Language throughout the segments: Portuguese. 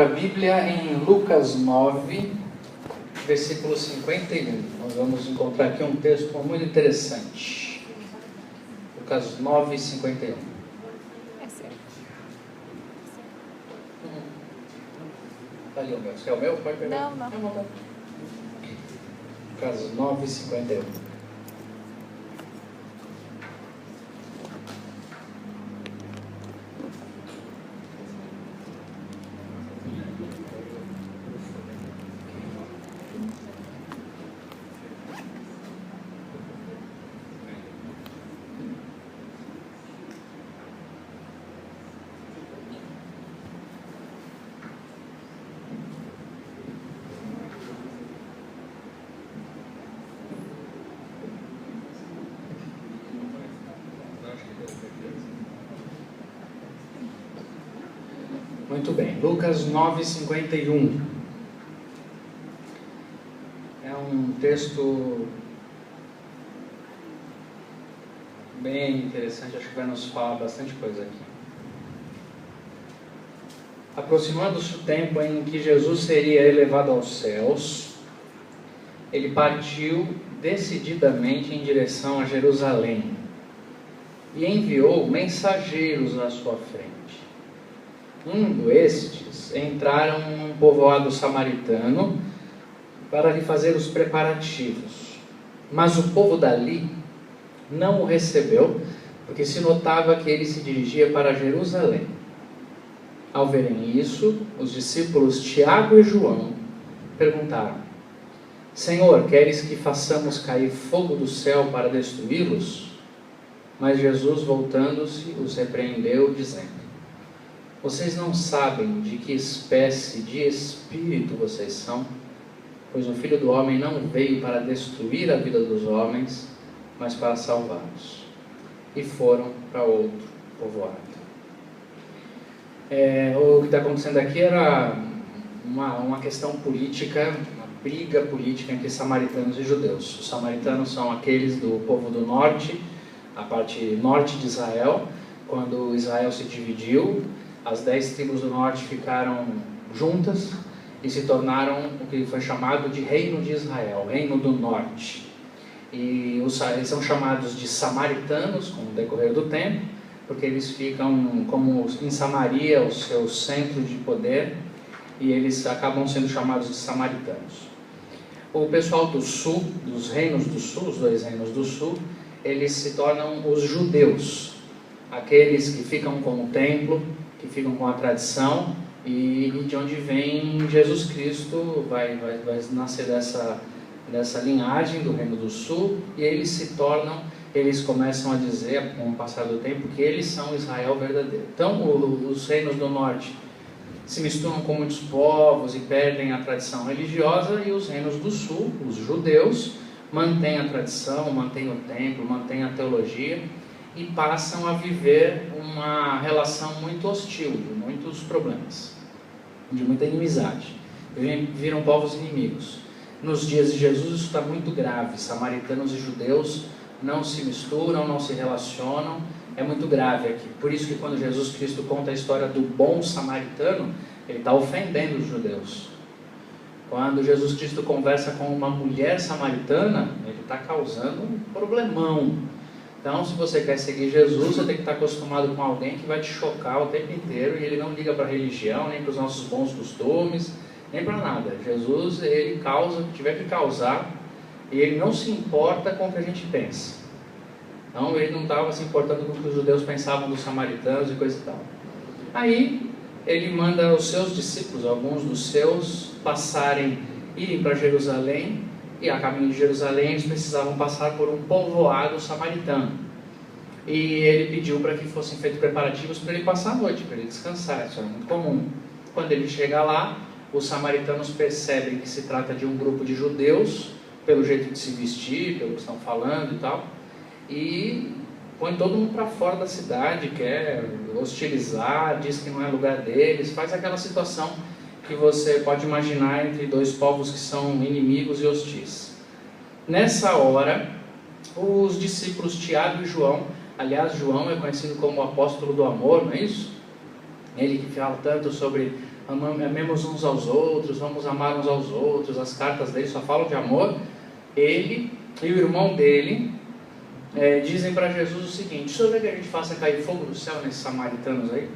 A Bíblia em Lucas 9, versículo 51. Nós vamos encontrar aqui um texto muito interessante. Lucas 9, 51. É certo. Está ali o meu. Você quer o meu? Pode pegar. Não. Lucas 9, 51. Muito bem, Lucas 9, 51. É um texto bem interessante, acho que vai nos falar bastante coisa aqui. Aproximando-se o tempo em que Jesus seria elevado aos céus, ele partiu decididamente em direção a Jerusalém e enviou mensageiros à sua frente. Indo estes, entraram num povoado samaritano para lhe fazer os preparativos. Mas o povo dali não o recebeu, porque se notava que ele se dirigia para Jerusalém. Ao verem isso, os discípulos Tiago e João perguntaram: Senhor, queres que façamos cair fogo do céu para destruí-los? Mas Jesus, voltando-se, os repreendeu, dizendo: Vocês não sabem de que espécie de espírito vocês são? Pois o Filho do Homem não veio para destruir a vida dos homens, mas para salvá-los. E foram para outro povoado. O que está acontecendo aqui era uma questão política, uma briga política entre samaritanos e judeus. Os samaritanos são aqueles do povo do norte, a parte norte de Israel. Quando Israel se dividiu, as 10 tribos do norte ficaram juntas e se tornaram o que foi chamado de Reino de Israel, Reino do Norte. E eles são chamados de samaritanos com o decorrer do tempo, porque eles ficam como em Samaria, o seu centro de poder, e eles acabam sendo chamados de samaritanos. O pessoal do sul, dos reinos do sul, os 2 reinos do sul, eles se tornam os judeus, aqueles que ficam com o templo, que ficam com a tradição, e de onde vem Jesus Cristo, vai nascer dessa linhagem do Reino do Sul, e eles começam a dizer, com o passar do tempo, que eles são Israel verdadeiro. Então, os reinos do norte se misturam com muitos povos e perdem a tradição religiosa, e os reinos do sul, os judeus, mantêm a tradição, mantêm o templo, mantêm a teologia, e passam a viver uma relação muito hostil, de muitos problemas, de muita inimizade. Viram povos inimigos. Nos dias de Jesus isso está muito grave. Samaritanos e judeus não se misturam, não se relacionam. É muito grave aqui. Por isso que quando Jesus Cristo conta a história do bom samaritano, ele está ofendendo os judeus. Quando Jesus Cristo conversa com uma mulher samaritana, ele está causando um problemão. Então, se você quer seguir Jesus, você tem que estar acostumado com alguém que vai te chocar o tempo inteiro, e ele não liga para a religião, nem para os nossos bons costumes, nem para nada. Jesus, ele causa o que tiver que causar, e ele não se importa com o que a gente pensa. Então, ele não estava se importando com o que os judeus pensavam dos samaritanos e coisa e tal. Aí, ele manda os seus discípulos, alguns dos seus, irem para Jerusalém, e a caminho de Jerusalém eles precisavam passar por um povoado samaritano. E ele pediu para que fossem feitos preparativos para ele passar a noite, para ele descansar. Isso é muito comum. Quando ele chega lá, os samaritanos percebem que se trata de um grupo de judeus, pelo jeito de se vestir, pelo que estão falando e tal, e põe todo mundo para fora da cidade, quer hostilizar, diz que não é lugar deles, faz aquela situação que você pode imaginar entre 2 povos que são inimigos e hostis. Nessa hora, os discípulos Tiago e João, aliás, João é conhecido como o apóstolo do amor, não é isso? Ele que fala tanto sobre amemos uns aos outros, vamos amar uns aos outros. As cartas dele só falam de amor. Ele e o irmão dele dizem para Jesus o seguinte: o senhor quer que a gente faça cair fogo do céu nesses samaritanos aí?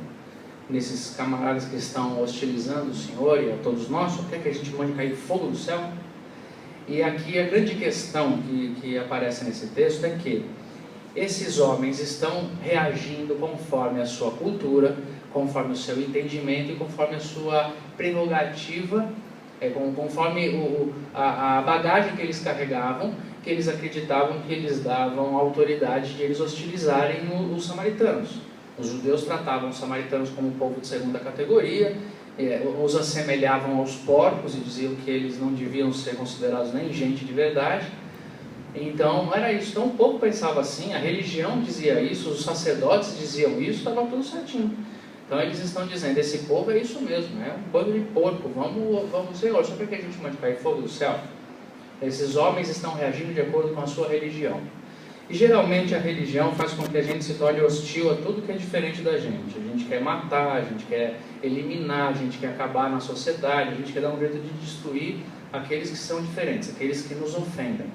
Nesses camaradas que estão hostilizando o Senhor e a todos nós? O senhor quer que a gente mande cair fogo do céu? E aqui a grande questão que aparece nesse texto é que esses homens estão reagindo conforme a sua cultura, conforme o seu entendimento e conforme a sua prerrogativa, conforme a bagagem que eles carregavam, que eles acreditavam que eles davam autoridade de eles hostilizarem os samaritanos. Os judeus tratavam os samaritanos como um povo de segunda categoria, os assemelhavam aos porcos e diziam que eles não deviam ser considerados nem gente de verdade. Então era isso. Então o povo pensava assim, a religião dizia isso, os sacerdotes diziam isso, estava tudo certinho. Então eles estão dizendo: esse povo é isso mesmo, é um bando de porco, vamos Senhor, só para que a gente mande cair fogo do céu? Esses homens estão reagindo de acordo com a sua religião. E geralmente a religião faz com que a gente se torne hostil a tudo que é diferente da gente. A gente quer matar, a gente quer eliminar, a gente quer acabar na sociedade, a gente quer dar um jeito de destruir aqueles que são diferentes, aqueles que nos ofendem.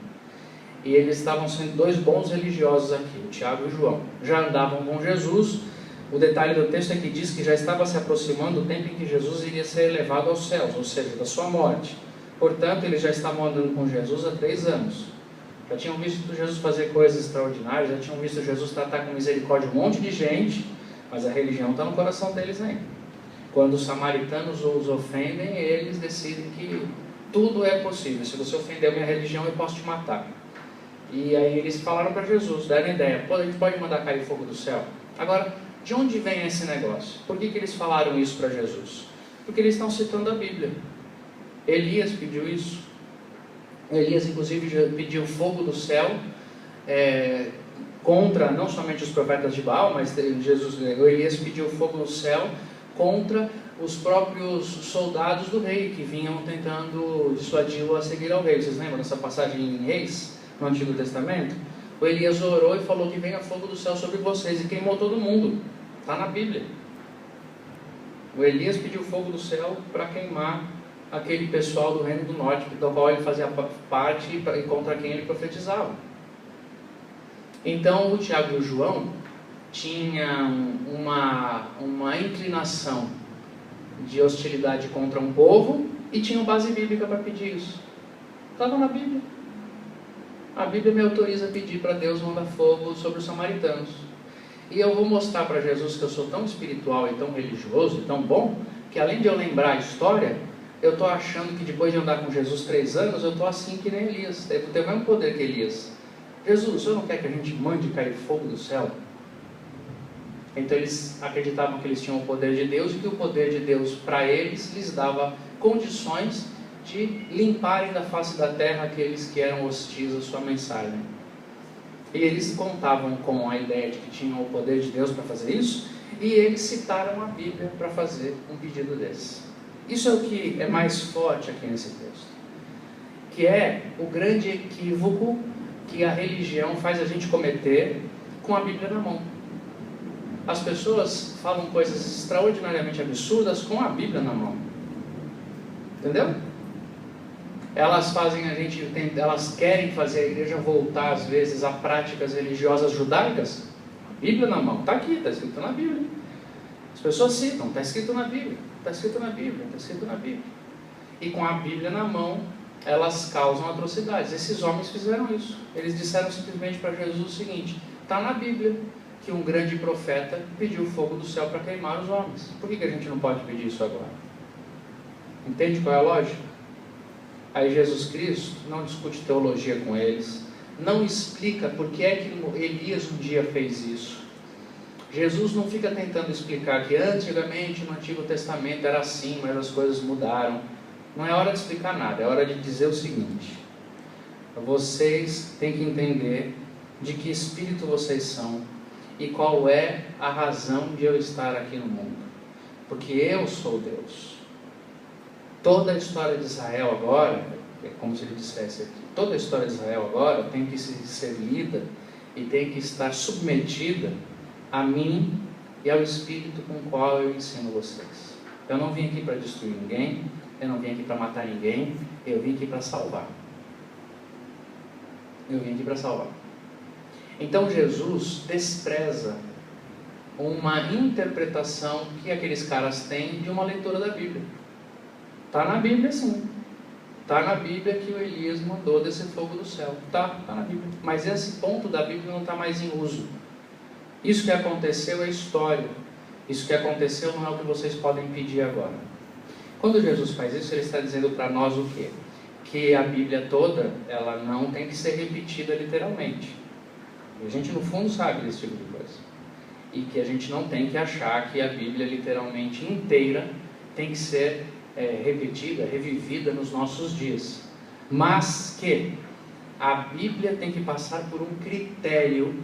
E eles estavam sendo dois bons religiosos aqui, o Tiago e o João. Já andavam com Jesus. O detalhe do texto é que diz que já estava se aproximando o tempo em que Jesus iria ser elevado aos céus, ou seja, da sua morte. Portanto, eles já estavam andando com Jesus há 3 anos. Já tinham visto Jesus fazer coisas extraordinárias, já tinham visto Jesus tratar com misericórdia um monte de gente, mas a religião está no coração deles ainda. Quando os samaritanos os ofendem, eles decidem que tudo é possível. Se você ofender a minha religião, eu posso te matar. E aí eles falaram para Jesus, deram a ideia: pô, a gente pode mandar cair fogo do céu? Agora, de onde vem esse negócio? Por que eles falaram isso para Jesus? Porque eles estão citando a Bíblia. Elias pediu isso. Elias, inclusive, já pediu fogo do céu contra não somente os profetas de Baal, mas Elias pediu fogo do céu contra os próprios soldados do rei, que vinham tentando dissuadi-lo a seguir ao rei. Vocês lembram dessa passagem em Reis, no Antigo Testamento? O Elias orou e falou que venha fogo do céu sobre vocês, e queimou todo mundo. Está na Bíblia. O Elias pediu fogo do céu para queimar aquele pessoal do Reino do Norte, do qual ele fazia parte e contra quem ele profetizava. Então o Tiago e o João tinham uma inclinação de hostilidade contra um povo e tinham base bíblica para pedir isso. Estava na Bíblia. A Bíblia me autoriza a pedir para Deus mandar fogo sobre os samaritanos. E eu vou mostrar para Jesus que eu sou tão espiritual e tão religioso e tão bom, que além de eu lembrar a história, eu estou achando que depois de andar com Jesus 3 anos, eu estou assim que nem Elias. Eu tenho o mesmo poder que Elias. Jesus, o senhor não quer que a gente mande cair fogo do céu? Então eles acreditavam que eles tinham o poder de Deus, e que o poder de Deus para eles lhes dava condições de limparem da face da terra aqueles que eram hostis à sua mensagem. E eles contavam com a ideia de que tinham o poder de Deus para fazer isso, e eles citaram a Bíblia para fazer um pedido desse. Isso é o que é mais forte aqui nesse texto, que é o grande equívoco que a religião faz a gente cometer com a Bíblia na mão. As pessoas falam coisas extraordinariamente absurdas com a Bíblia na mão. Entendeu? Elas querem fazer a igreja voltar às vezes a práticas religiosas judaicas. A Bíblia na mão, está aqui, está escrito na Bíblia. As pessoas citam, está escrito na Bíblia, está escrito na Bíblia, está escrito na Bíblia. E com a Bíblia na mão, elas causam atrocidades. Esses homens fizeram isso. Eles disseram simplesmente para Jesus o seguinte: está na Bíblia que um grande profeta pediu fogo do céu para queimar os homens. Por que a gente não pode pedir isso agora? Entende qual é a lógica? Aí Jesus Cristo não discute teologia com eles, não explica por que é que Elias um dia fez isso. Jesus não fica tentando explicar que antigamente no Antigo Testamento era assim, mas as coisas mudaram. Não é hora de explicar nada, é hora de dizer o seguinte: vocês têm que entender de que espírito vocês são e qual é a razão de eu estar aqui no mundo. Porque eu sou Deus. Toda a história de Israel agora, é como se ele dissesse aqui, toda a história de Israel agora tem que ser lida e tem que estar submetida a mim e ao Espírito com o qual eu ensino vocês. Eu não vim aqui para destruir ninguém, eu não vim aqui para matar ninguém, eu vim aqui para salvar. Eu vim aqui para salvar. Então Jesus despreza uma interpretação que aqueles caras têm de uma leitura da Bíblia. Está na Bíblia sim. Está na Bíblia que o Elias mandou descer fogo do céu. Está na Bíblia. Mas esse ponto da Bíblia não está mais em uso. Isso que aconteceu é história. Isso que aconteceu não é o que vocês podem pedir agora. Quando Jesus faz isso, ele está dizendo para nós o quê? Que a Bíblia toda, ela não tem que ser repetida literalmente. E a gente no fundo sabe desse tipo de coisa. E que a gente não tem que achar que a Bíblia literalmente inteira tem que ser repetida, revivida nos nossos dias. Mas que a Bíblia tem que passar por um critério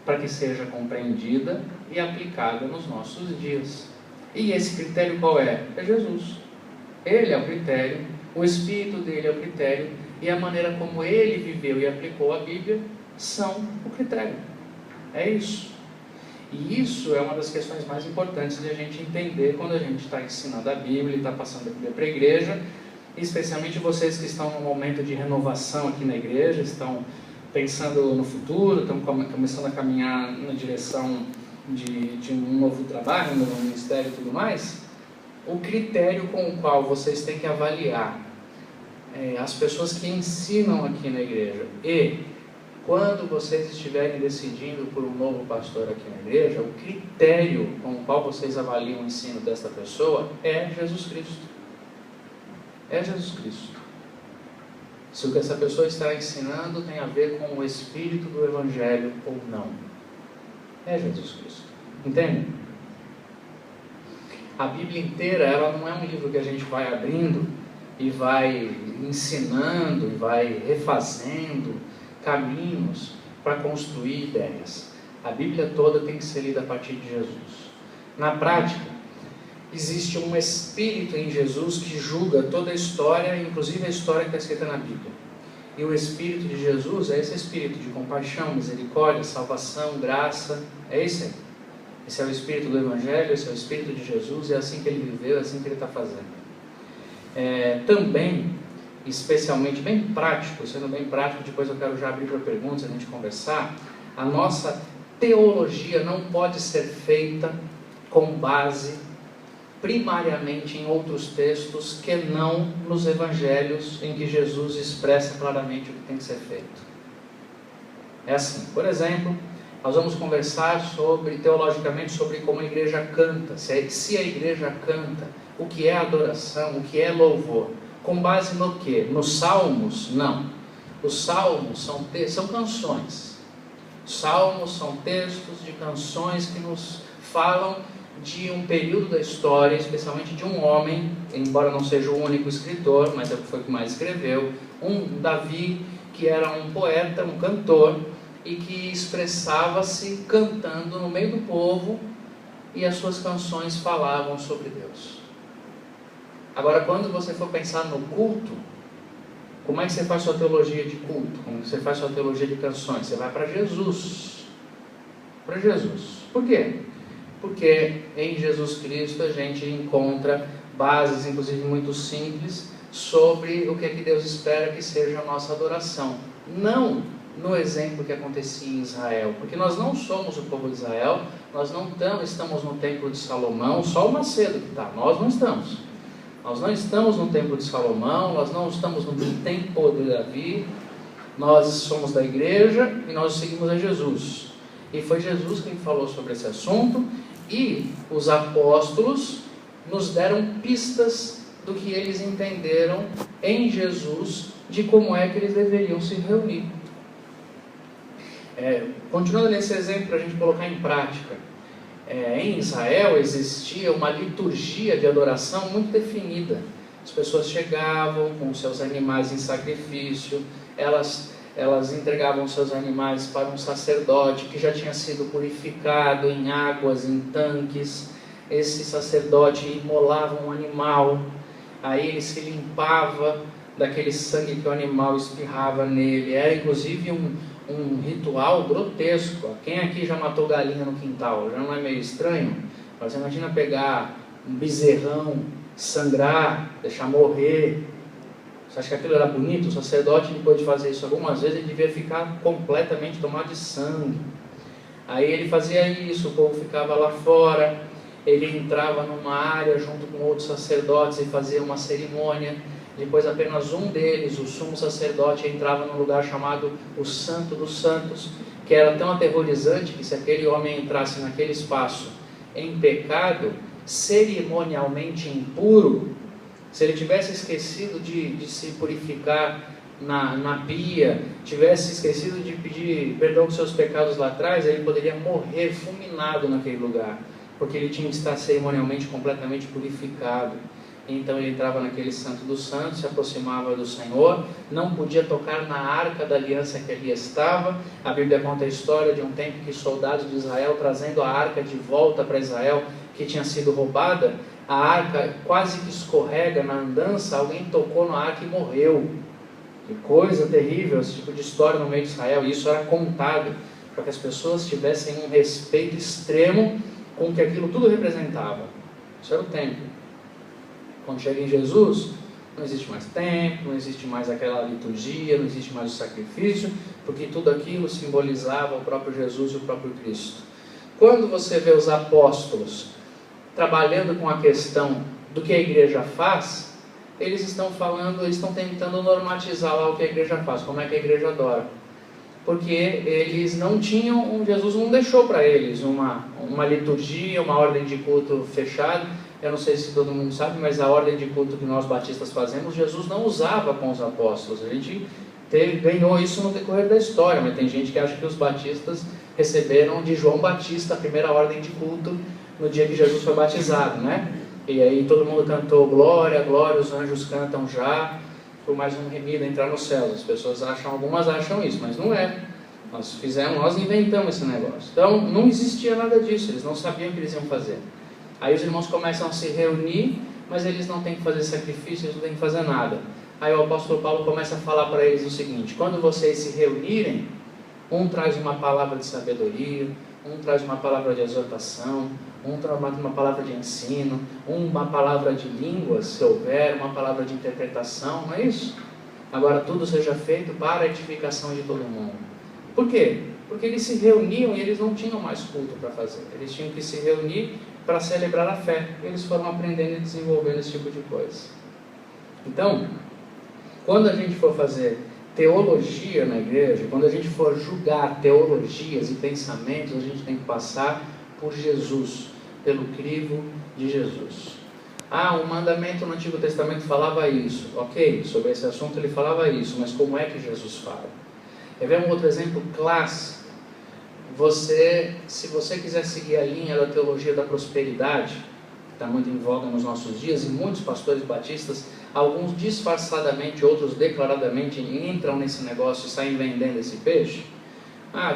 para que seja compreendida e aplicada nos nossos dias. E esse critério qual é? É Jesus. Ele é o critério, o Espírito dele é o critério, e a maneira como ele viveu e aplicou a Bíblia são o critério. É isso. E isso é uma das questões mais importantes de a gente entender quando a gente está ensinando a Bíblia e está passando a Bíblia para a igreja, especialmente vocês que estão num momento de renovação aqui na igreja, estão pensando no futuro, estão começando a caminhar na direção de um novo trabalho, um novo ministério e tudo mais. O critério com o qual vocês têm que avaliar as pessoas que ensinam aqui na igreja e quando vocês estiverem decidindo por um novo pastor aqui na igreja, o critério com o qual vocês avaliam o ensino desta pessoa é Jesus Cristo. É Jesus Cristo. Se o que essa pessoa está ensinando tem a ver com o espírito do Evangelho ou não. É Jesus Cristo. Entende? A Bíblia inteira, ela não é um livro que a gente vai abrindo e vai ensinando e vai refazendo caminhos para construir ideias. A Bíblia toda tem que ser lida a partir de Jesus. Na prática, existe um Espírito em Jesus que julga toda a história, inclusive a história que está escrita na Bíblia. E o Espírito de Jesus é esse Espírito de compaixão, misericórdia, salvação, graça. É esse aí. Esse é o Espírito do Evangelho, esse é o Espírito de Jesus, é assim que ele viveu, é assim que ele está fazendo. Também, especialmente, bem prático, sendo bem prático, depois eu quero já abrir para perguntas, a gente conversar, a nossa teologia não pode ser feita com base primariamente em outros textos que não nos evangelhos em que Jesus expressa claramente o que tem que ser feito. É assim, por exemplo, nós vamos conversar teologicamente sobre como a igreja canta, se a igreja canta, o que é adoração, o que é louvor. Com base no quê? Nos salmos? Não. Os salmos são canções. Salmos são textos de canções que nos falam de um período da história, especialmente de um homem, embora não seja o único escritor, mas foi o que mais escreveu, um Davi, que era um poeta, um cantor, e que expressava-se cantando no meio do povo, e as suas canções falavam sobre Deus. Agora, quando você for pensar no culto, como é que você faz sua teologia de culto? Como você faz sua teologia de canções? Você vai para Jesus. Para Jesus. Por quê? Porque em Jesus Cristo a gente encontra bases, inclusive muito simples, sobre o que é que Deus espera que seja a nossa adoração. Não no exemplo que acontecia em Israel, porque nós não somos o povo de Israel, nós não estamos no templo de Salomão, só o Macedo que está, nós não estamos. Nós não estamos no templo de Salomão, nós não estamos no templo de Davi, nós somos da igreja e nós seguimos a Jesus. E foi Jesus quem falou sobre esse assunto, e os apóstolos nos deram pistas do que eles entenderam em Jesus, de como é que eles deveriam se reunir. Continuando nesse exemplo para a gente colocar em prática, em Israel existia uma liturgia de adoração muito definida. As pessoas chegavam com seus animais em sacrifício, elas entregavam seus animais para um sacerdote que já tinha sido purificado em águas, em tanques. Esse sacerdote imolava um animal, aí ele se limpava daquele sangue que o animal espirrava nele. Era inclusive um ritual grotesco. Quem aqui já matou galinha no quintal? Já não é meio estranho? Mas imagina pegar um bezerrão sangrar, deixar morrer. Você acha que aquilo era bonito? O sacerdote, depois de fazer isso algumas vezes, ele devia ficar completamente tomado de sangue. Aí ele fazia isso, o povo ficava lá fora, ele entrava numa área junto com outros sacerdotes e fazia uma cerimônia. Depois apenas um deles, o sumo sacerdote, entrava num lugar chamado o Santo dos Santos, que era tão aterrorizante que se aquele homem entrasse naquele espaço em pecado, cerimonialmente impuro, se ele tivesse esquecido de se purificar na pia, tivesse esquecido de pedir perdão por seus pecados lá atrás, ele poderia morrer fulminado naquele lugar, porque ele tinha que estar cerimonialmente completamente purificado. Então ele entrava naquele Santo dos Santos, se aproximava do Senhor, não podia tocar na arca da aliança que ali estava. A Bíblia conta a história de um tempo que soldados de Israel, trazendo a arca de volta para Israel, que tinha sido roubada, a arca quase que escorrega na andança, alguém tocou na arca e morreu. Que coisa terrível, esse tipo de história no meio de Israel. E isso era contado para que as pessoas tivessem um respeito extremo com o que aquilo tudo representava. Isso era o templo. Quando chega em Jesus, não existe mais templo, não existe mais aquela liturgia, não existe mais o sacrifício, porque tudo aquilo simbolizava o próprio Jesus e o próprio Cristo. Quando você vê os apóstolos trabalhando com a questão do que a igreja faz, eles estão tentando normatizar lá o que a igreja faz, como é que a igreja adora. Porque eles não tinham, Jesus não deixou para eles uma liturgia, uma ordem de culto fechada. Eu não sei se todo mundo sabe, mas a ordem de culto que nós batistas fazemos, Jesus não usava com os apóstolos. A gente ganhou isso no decorrer da história, mas tem gente que acha que os batistas receberam de João Batista a primeira ordem de culto no dia que Jesus foi batizado, né? E aí todo mundo cantou glória, glória, os anjos cantam já, por mais um remido entrar no céu. As pessoas algumas acham isso, mas não é. Nós inventamos esse negócio. Então não existia nada disso, eles não sabiam o que eles iam fazer. Aí os irmãos começam a se reunir, mas eles não têm que fazer sacrifício, eles não têm que fazer nada. Aí o apóstolo Paulo começa a falar para eles o seguinte: quando vocês se reunirem, um traz uma palavra de sabedoria, um traz uma palavra de exortação, um traz uma palavra de ensino, uma palavra de línguas, se houver, uma palavra de interpretação, não é isso? Agora tudo seja feito para a edificação de todo mundo. Por quê? Porque eles se reuniam e eles não tinham mais culto para fazer. Eles tinham que se reunir para celebrar a fé. Eles foram aprendendo e desenvolvendo esse tipo de coisa. Então, quando a gente for fazer teologia na igreja, quando a gente for julgar teologias e pensamentos, a gente tem que passar por Jesus, pelo crivo de Jesus. O mandamento no Antigo Testamento falava isso. Ok, sobre esse assunto ele falava isso, mas como é que Jesus fala? Quer ver um outro exemplo clássico? Se você quiser seguir a linha da teologia da prosperidade, que está muito em voga nos nossos dias, e muitos pastores batistas, alguns disfarçadamente, outros declaradamente, entram nesse negócio e saem vendendo esse peixe.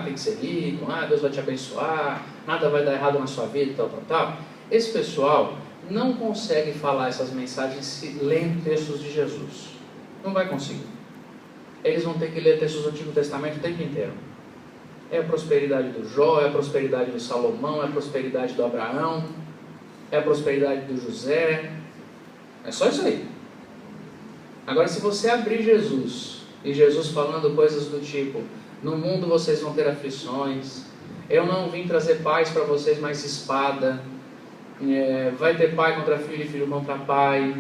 Tem que ser rico, Deus vai te abençoar, nada vai dar errado na sua vida, tal. Esse pessoal não consegue falar essas mensagens se lendo textos de Jesus. Não vai conseguir. Eles vão ter que ler textos do Antigo Testamento o tempo inteiro. É a prosperidade do Jó, é a prosperidade do Salomão, é a prosperidade do Abraão, é a prosperidade do José. É só isso aí. Agora, se você abrir Jesus, e Jesus falando coisas do tipo: no mundo vocês vão ter aflições, eu não vim trazer paz para vocês, mas espada, vai ter pai contra filho e filho contra pai.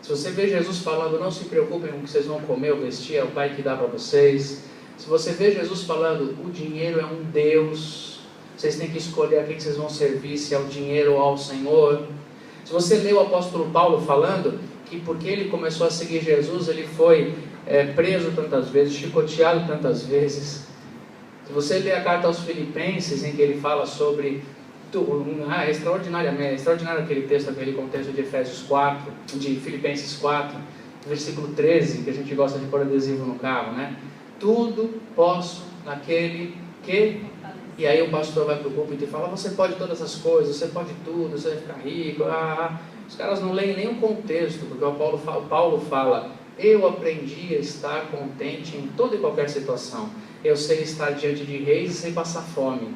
Se você vê Jesus falando: não se preocupem com o que vocês vão comer ou vestir, é o pai que dá para vocês. Se você vê Jesus falando: o dinheiro é um Deus, vocês têm que escolher a quem vocês vão servir, se é o dinheiro ou ao Senhor. Se você lê o apóstolo Paulo falando que porque ele começou a seguir Jesus, ele foi preso tantas vezes, chicoteado tantas vezes. Se você lê a carta aos Filipenses, em que ele fala sobre é extraordinário aquele texto, aquele contexto de de Filipenses 4, versículo 13, que a gente gosta de pôr adesivo no carro, né? Tudo posso naquele que... E aí o pastor vai para o púlpito e fala: você pode todas as coisas, você pode tudo, você vai ficar rico. Os caras não leem nem o contexto, porque o Paulo fala: eu aprendi a estar contente em toda e qualquer situação. Eu sei estar diante de reis e sei passar fome.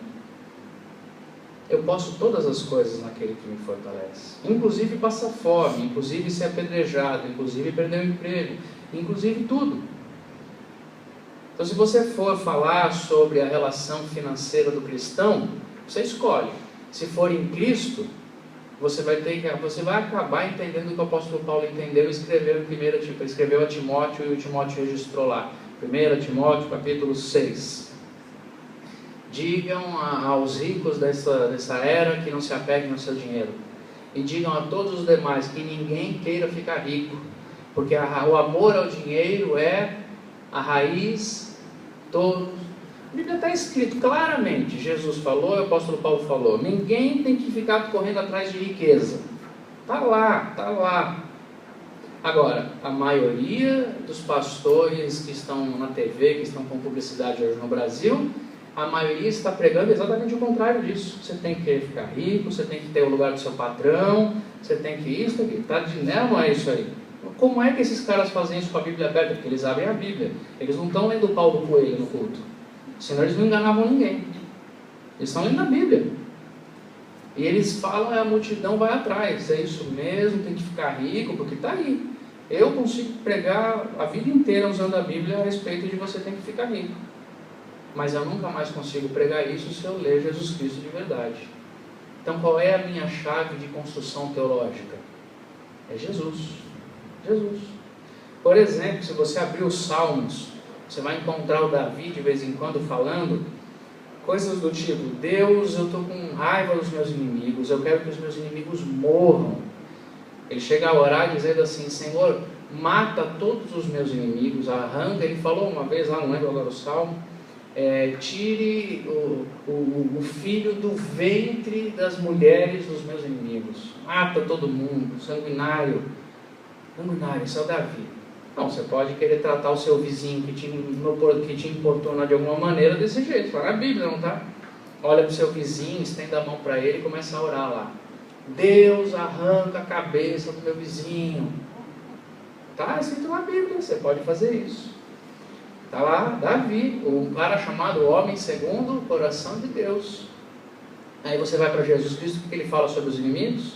eu posso todas as coisas naquele que me fortalece. Inclusive passar fome, inclusive ser apedrejado, inclusive perder o emprego, inclusive tudo. Então, se você for falar sobre a relação financeira do cristão, você escolhe. Se for em Cristo, você vai acabar entendendo o que o apóstolo Paulo entendeu e escreveu escreveu a Timóteo e o Timóteo registrou lá. 1 Timóteo, capítulo 6. Digam aos ricos dessa era que não se apeguem ao seu dinheiro. E digam a todos os demais que ninguém queira ficar rico, porque o amor ao dinheiro é a raiz de todos. A Bíblia está escrito claramente, Jesus falou e o apóstolo Paulo falou, ninguém tem que ficar correndo atrás de riqueza. Está lá. Agora, a maioria dos pastores que estão na TV, que estão com publicidade hoje no Brasil, a maioria está pregando exatamente o contrário disso. Você tem que ficar rico, você tem que ter o lugar do seu patrão, você tem que isso, aqui. Não é isso aí. Como é que esses caras fazem isso com a Bíblia aberta? Porque eles abrem a Bíblia. Eles não estão lendo Paulo Coelho no culto. Senão eles não enganavam ninguém. Eles estão lendo a Bíblia. E eles falam, a multidão vai atrás. É isso mesmo, tem que ficar rico, porque está aí. Eu consigo pregar a vida inteira usando a Bíblia a respeito de você tem que ficar rico. Mas eu nunca mais consigo pregar isso se eu ler Jesus Cristo de verdade. Então qual é a minha chave de construção teológica? É Jesus. Jesus. Por exemplo, se você abrir os Salmos, você vai encontrar o Davi de vez em quando falando coisas do tipo, Deus, eu estou com raiva dos meus inimigos, eu quero que os meus inimigos morram. Ele chega a orar dizendo assim, Senhor, mata todos os meus inimigos, arranca, ele falou uma vez lá, não lembro agora o Salmo, tire o filho do ventre das mulheres dos meus inimigos, mata todo mundo, sanguinário, isso é o Davi. Não, você pode querer tratar o seu vizinho que te importuna de alguma maneira desse jeito, está na Bíblia, não está? Olha para o seu vizinho, estenda a mão para ele e começa a orar lá. Deus, arranca a cabeça do meu vizinho. Está escrito na Bíblia, você pode fazer isso. Está lá, Davi, um cara chamado homem segundo o coração de Deus. Aí você vai para Jesus Cristo, o que ele fala sobre os inimigos?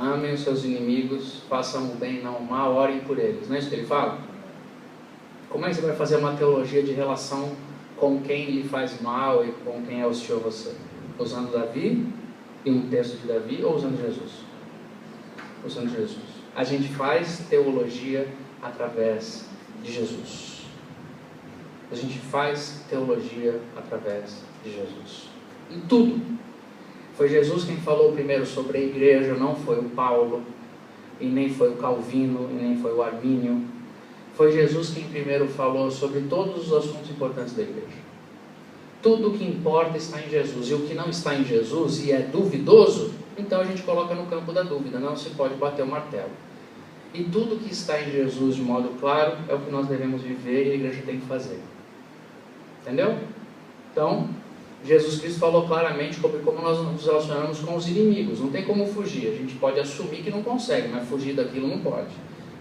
Amem os seus inimigos, façam o bem, não o mal, orem por eles. Não é isso que ele fala? Como é que você vai fazer uma teologia de relação com quem lhe faz mal e com quem é hostil a você? Usando Davi e um texto de Davi ou usando Jesus? Usando Jesus. A gente faz teologia através de Jesus. A gente faz teologia através de Jesus. Em tudo. Foi Jesus quem falou primeiro sobre a igreja, não foi o Paulo, e nem foi o Calvino, e nem foi o Armínio. Foi Jesus quem primeiro falou sobre todos os assuntos importantes da igreja. Tudo o que importa está em Jesus, e o que não está em Jesus e é duvidoso, então a gente coloca no campo da dúvida, não se pode bater o martelo. E tudo que está em Jesus de modo claro é o que nós devemos viver e a igreja tem que fazer. Entendeu? Então, Jesus Cristo falou claramente sobre como nós nos relacionamos com os inimigos. Não tem como fugir. A gente pode assumir que não consegue, mas fugir daquilo não pode.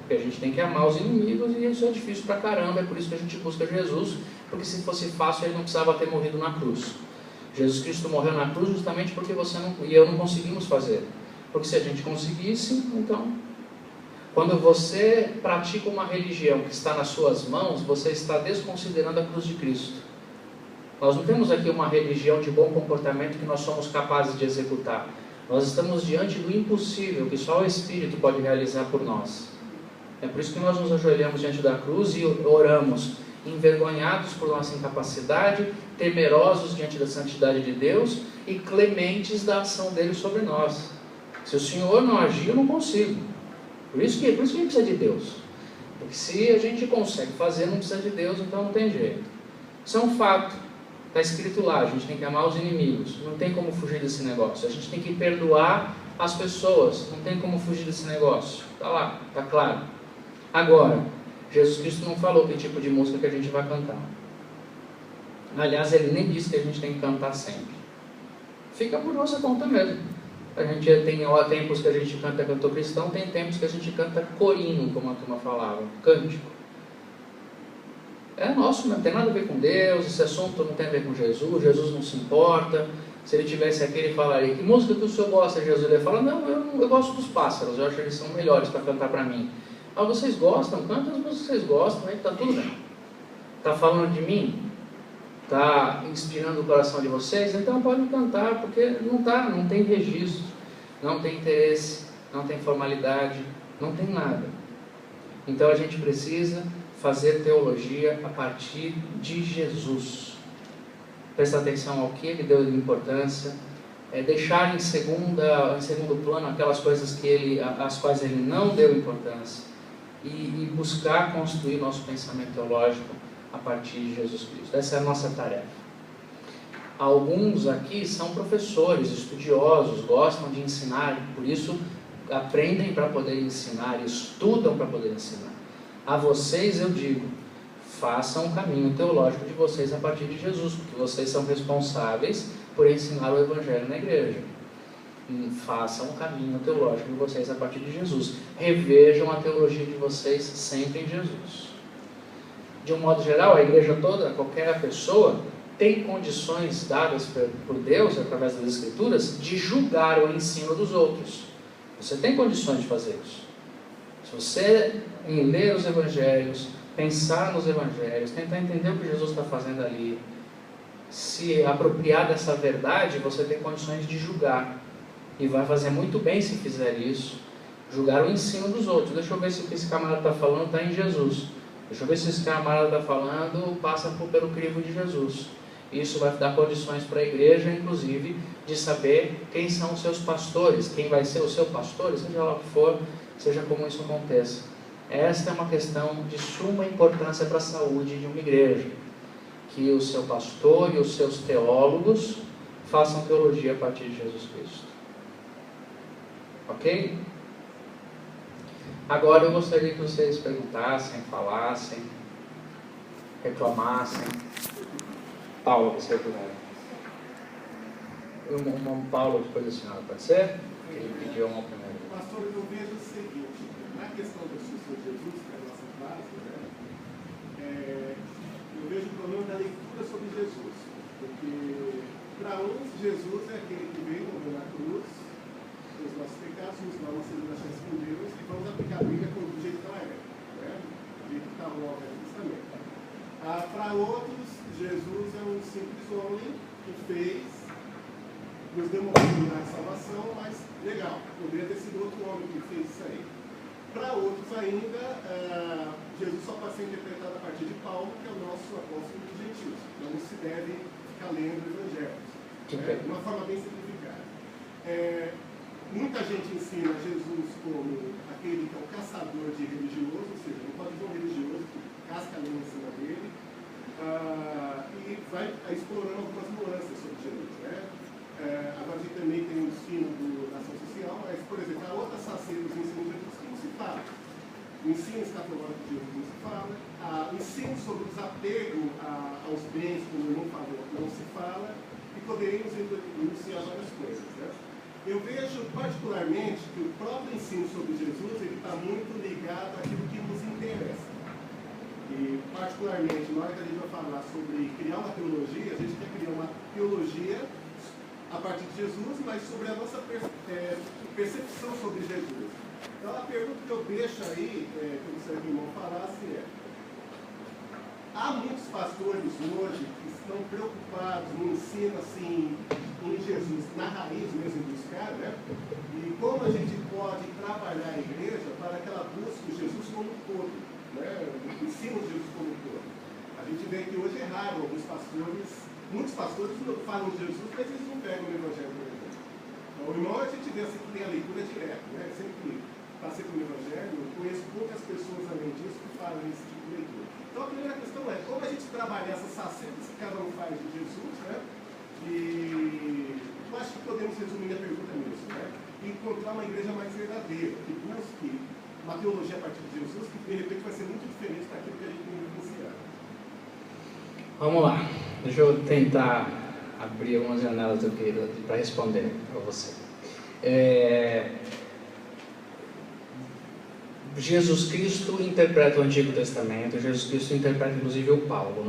Porque a gente tem que amar os inimigos e isso é difícil pra caramba. É por isso que a gente busca Jesus, porque se fosse fácil ele não precisava ter morrido na cruz. Jesus Cristo morreu na cruz justamente porque você e eu não conseguimos fazer. Porque se a gente conseguisse, então... Quando você pratica uma religião que está nas suas mãos, você está desconsiderando a cruz de Cristo. Nós não temos aqui uma religião de bom comportamento que nós somos capazes de executar. Nós estamos diante do impossível, que só o Espírito pode realizar por nós. É por isso que nós nos ajoelhamos diante da cruz e oramos, envergonhados por nossa incapacidade, temerosos diante da santidade de Deus e clementes da ação dele sobre nós. Se o Senhor não agir, eu não consigo. Por isso que a gente precisa de Deus. Porque se a gente consegue fazer, não precisa de Deus, então não tem jeito. Isso é um fato. Está escrito lá, a gente tem que amar os inimigos. Não tem como fugir desse negócio. A gente tem que perdoar as pessoas. Não tem como fugir desse negócio. Está lá, está claro. Agora, Jesus Cristo não falou que tipo de música que a gente vai cantar. Aliás, ele nem disse que a gente tem que cantar sempre. Fica por nossa conta mesmo. A gente tem tempos que a gente canta cantor cristão, tem tempos que a gente canta corinho, como a turma falava, cântico. É nosso, não tem nada a ver com Deus, esse assunto não tem a ver com Jesus, Jesus não se importa, Se ele tivesse aqui, ele falaria: que música que o senhor gosta, Jesus? Ele fala: não, eu gosto dos pássaros, eu acho que eles são melhores para cantar para mim. Ah, vocês gostam? Canta as músicas que vocês gostam, aí está tudo bem. Está falando de mim? Está inspirando o coração de vocês? Então podem cantar, porque não tem registro, não tem interesse, não tem formalidade, não tem nada. Então a gente precisa fazer teologia a partir de Jesus. Prestar atenção ao que ele deu de importância, deixar em segundo plano aquelas coisas às quais ele não deu importância, e buscar construir nosso pensamento teológico a partir de Jesus Cristo. Essa é a nossa tarefa. Alguns aqui são professores, estudiosos, gostam de ensinar, por isso aprendem para poder ensinar, estudam para poder ensinar. A vocês eu digo: façam o caminho teológico de vocês a partir de Jesus, porque vocês são responsáveis por ensinar o Evangelho na igreja. Façam o caminho teológico de vocês a partir de Jesus. Revejam a teologia de vocês sempre em Jesus. De um modo geral, a igreja toda, qualquer pessoa, tem condições dadas por Deus, através das Escrituras, de julgar o ensino dos outros. Você tem condições de fazer isso. Se você, em ler os Evangelhos, pensar nos Evangelhos, tentar entender o que Jesus está fazendo ali, se apropriar dessa verdade, você tem condições de julgar. E vai fazer muito bem se fizer isso, julgar o ensino dos outros. Deixa eu ver se o que esse camarada está falando está em Jesus. Deixa eu ver se esse camarada está falando passa pelo crivo de Jesus. Isso vai dar condições para a igreja, inclusive, de saber quem são os seus pastores, quem vai ser o seu pastor, seja lá o que for, seja como isso aconteça. Esta é uma questão de suma importância para a saúde de uma igreja. Que o seu pastor e os seus teólogos façam teologia a partir de Jesus Cristo. Ok? Agora eu gostaria que vocês perguntassem, falassem, reclamassem. Paulo, você primeiro. Paulo, depois a senhora, pode ser? Ele pediu uma primeiro. Pastor, eu vejo o seguinte: na questão do Senhor Jesus, que é a nossa base, eu vejo o problema da leitura sobre Jesus. Porque, para uns, Jesus é aquele que veio, morreu na cruz, os nossos pecados, nos dá uma celebração com Deus, e vamos aplicar a Bíblia do jeito que ela é, do jeito que está no Velho Testamento. Para outros, Jesus é um simples homem que nos deu uma oportunidade de salvação, mas legal, poderia ter sido outro homem que fez isso aí. Para outros ainda, Jesus só pode ser interpretado a partir de Paulo, que é o nosso apóstolo dos gentios. Então não se deve ficar lendo os evangelhos, de uma forma bem simplificada. Muita gente ensina Jesus como aquele que é o caçador de religioso, ou seja, não pode ver um religioso que casca a língua em cima dele, e vai explorando algumas nuances sobre Jesus. Agora a gente também tem o ensino da ação social, mas, por exemplo, há outras facetas do ensino de Jesus que não se fala. O ensino escatológico de Jesus não se fala, o ensino sobre o desapego aos bens, como o irmão falou, não se fala, e poderíamos enunciar várias coisas. Eu vejo particularmente que o próprio ensino sobre Jesus está muito ligado àquilo que nos interessa. E particularmente, na hora que a gente vai falar sobre criar uma teologia, a gente quer criar uma teologia a partir de Jesus, mas sobre a nossa percepção sobre Jesus. Então a pergunta que eu deixo aí, que eu gostaria que o irmão falasse há muitos pastores hoje que estão preocupados no ensino assim, em Jesus, na raiz mesmo dos caras, e como a gente pode trabalhar a igreja para que ela busque Jesus como um todo, o ensino de Jesus como um todo. A gente vê que hoje é raro alguns pastores, muitos pastores falam de Jesus, mas eles não pegam o evangelho do evangelho. Então, o irmão, a gente vê assim que tem a leitura direta, sempre está sempre no evangelho. Eu conheço poucas pessoas além disso que falam esse tipo de leitura. Então a primeira questão é como a gente trabalhar essas facetas que cada um faz de Jesus, e eu acho que podemos resumir a pergunta nisso, e encontrar uma igreja mais verdadeira, que busque uma teologia a partir de Jesus, que de repente vai ser muito diferente daquilo que a gente tem vivenciado. Vamos lá, deixa eu tentar abrir algumas janelas para responder para você. Jesus Cristo interpreta o Antigo Testamento, Jesus Cristo interpreta inclusive o Paulo.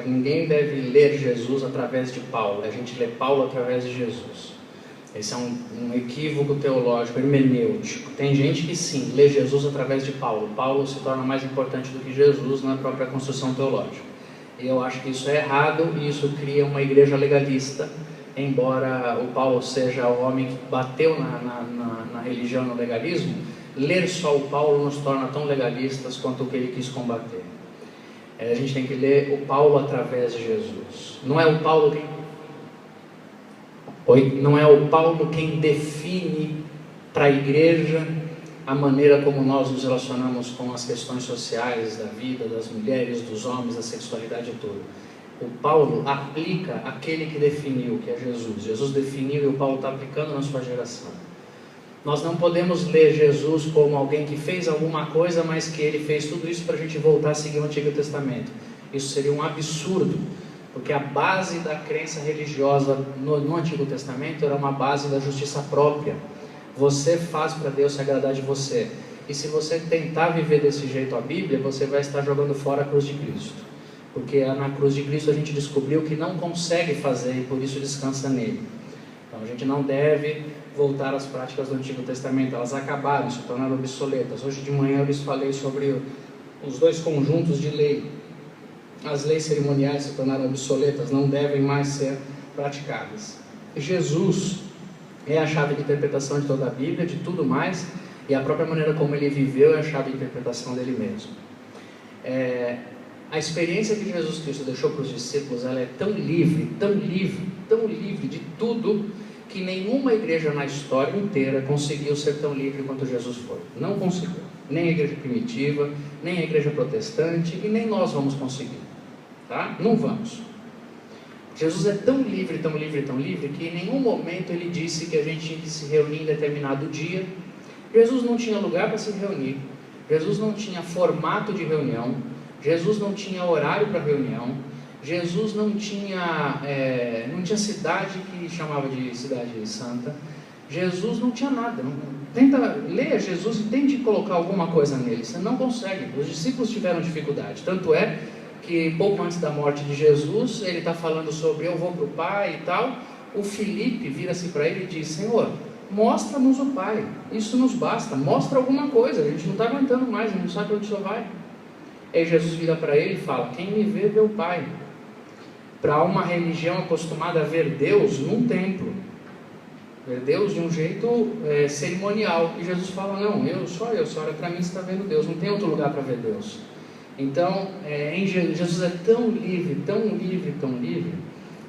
Ninguém deve ler Jesus através de Paulo, a gente lê Paulo através de Jesus. Esse é um equívoco teológico, hermenêutico. Tem gente que sim, lê Jesus através de Paulo. Paulo se torna mais importante do que Jesus na própria construção teológica. E eu acho que isso é errado e isso cria uma igreja legalista, embora o Paulo seja o homem que bateu na religião, no legalismo. Ler só o Paulo nos torna tão legalistas quanto o que ele quis combater. A gente tem que ler o Paulo através de Jesus. Não é o Paulo quem define para a igreja a maneira como nós nos relacionamos com as questões sociais da vida, das mulheres, dos homens, da sexualidade e tudo. O Paulo aplica aquele que definiu, que é Jesus. Jesus definiu e o Paulo está aplicando na sua geração. Nós não podemos ler Jesus como alguém que fez alguma coisa, mas que ele fez tudo isso para a gente voltar a seguir o Antigo Testamento. Isso seria um absurdo, porque a base da crença religiosa no Antigo Testamento era uma base da justiça própria. Você faz para Deus se agradar de você. E se você tentar viver desse jeito a Bíblia, você vai estar jogando fora a cruz de Cristo. Porque na cruz de Cristo a gente descobriu que não consegue fazer e por isso descansa nele. Então a gente não deve voltar às práticas do Antigo Testamento. Elas acabaram, se tornaram obsoletas. Hoje de manhã eu lhes falei sobre os dois conjuntos de lei. As leis cerimoniais se tornaram obsoletas, não devem mais ser praticadas. Jesus é a chave de interpretação de toda a Bíblia, de tudo mais, e a própria maneira como ele viveu é a chave de interpretação dele mesmo. A experiência que Jesus Cristo deixou para os discípulos, ela é tão livre de tudo, que nenhuma igreja na história inteira conseguiu ser tão livre quanto Jesus foi. Não conseguiu. Nem a igreja primitiva, nem a igreja protestante, e nem nós vamos conseguir. Tá? Não vamos. Jesus é tão livre, que em nenhum momento ele disse que a gente tinha que se reunir em determinado dia. Jesus não tinha lugar para se reunir. Jesus não tinha formato de reunião. Jesus não tinha horário para reunião. Jesus não tinha cidade que chamava de cidade santa. Jesus não tinha nada. Tenta ler Jesus e tente colocar alguma coisa nele. Você não consegue. Os discípulos tiveram dificuldade. Tanto é que pouco antes da morte de Jesus, ele está falando sobre eu vou para o Pai e tal. O Filipe vira-se para ele e diz: Senhor, mostra-nos o Pai, isso nos basta, mostra alguma coisa, a gente não está aguentando mais, a gente não sabe para onde o Senhor vai. Aí Jesus vira para ele e fala: quem me vê, vê o Pai. Para uma religião acostumada a ver Deus num templo, ver Deus de um jeito cerimonial, e Jesus fala: não, você olha para mim, você está vendo Deus, não tem outro lugar para ver Deus. Então, Jesus é tão livre,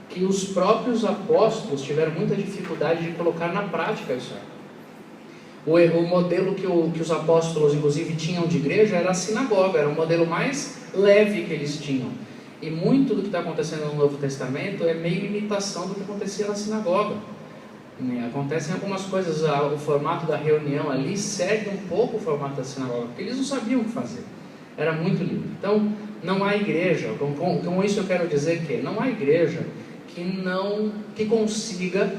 que os próprios apóstolos tiveram muita dificuldade de colocar na prática isso aí. O modelo que os apóstolos, inclusive, tinham de igreja era a sinagoga, era o modelo mais leve que eles tinham. E muito do que está acontecendo no Novo Testamento é meio imitação do que acontecia na sinagoga. Acontecem algumas coisas, o formato da reunião ali segue um pouco o formato da sinagoga, porque eles não sabiam o que fazer. Era muito livre. Então, não há igreja, com isso eu quero dizer que não há igreja que consiga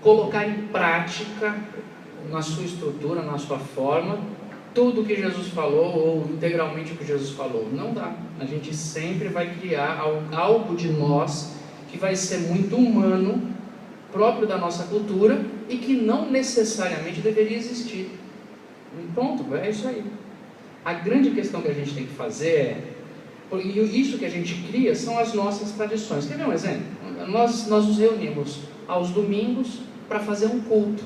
colocar em prática, na sua estrutura, na sua forma, tudo o que Jesus falou, ou integralmente o que Jesus falou. Não dá. A gente sempre vai criar algo de nós que vai ser muito humano, próprio da nossa cultura, e que não necessariamente deveria existir. Ponto, é isso aí. A grande questão que a gente tem que fazer e isso que a gente cria são as nossas tradições. Quer ver um exemplo? Nós nos reunimos aos domingos para fazer um culto.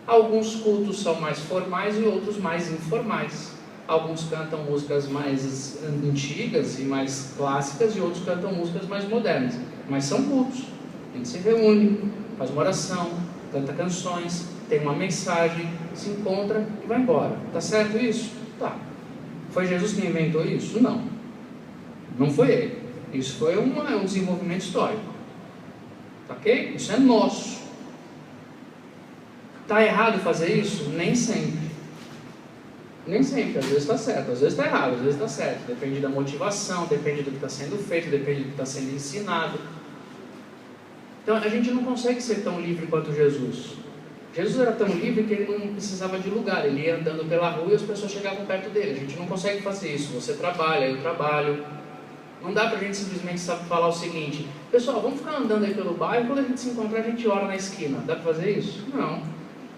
Alguns cultos são mais formais e outros mais informais. Alguns cantam músicas mais antigas e mais clássicas e outros cantam músicas mais modernas. Mas são cultos. A gente se reúne, faz uma oração, canta canções, tem uma mensagem, se encontra e vai embora. Tá certo isso? Tá. Foi Jesus que inventou isso? Não. Não foi ele. Isso foi um desenvolvimento histórico. Tá ok? Isso é nosso. Está errado fazer isso? Nem sempre. Nem sempre. Às vezes está certo, às vezes está errado, às vezes está certo. Depende da motivação, depende do que está sendo feito, depende do que está sendo ensinado. Então a gente não consegue ser tão livre quanto Jesus. Jesus era tão livre que ele não precisava de lugar, ele ia andando pela rua e as pessoas chegavam perto dele. A gente não consegue fazer isso, você trabalha, eu trabalho. Não dá pra gente simplesmente falar o seguinte: pessoal, vamos ficar andando aí pelo bairro, quando a gente se encontrar a gente ora na esquina. Dá pra fazer isso? Não.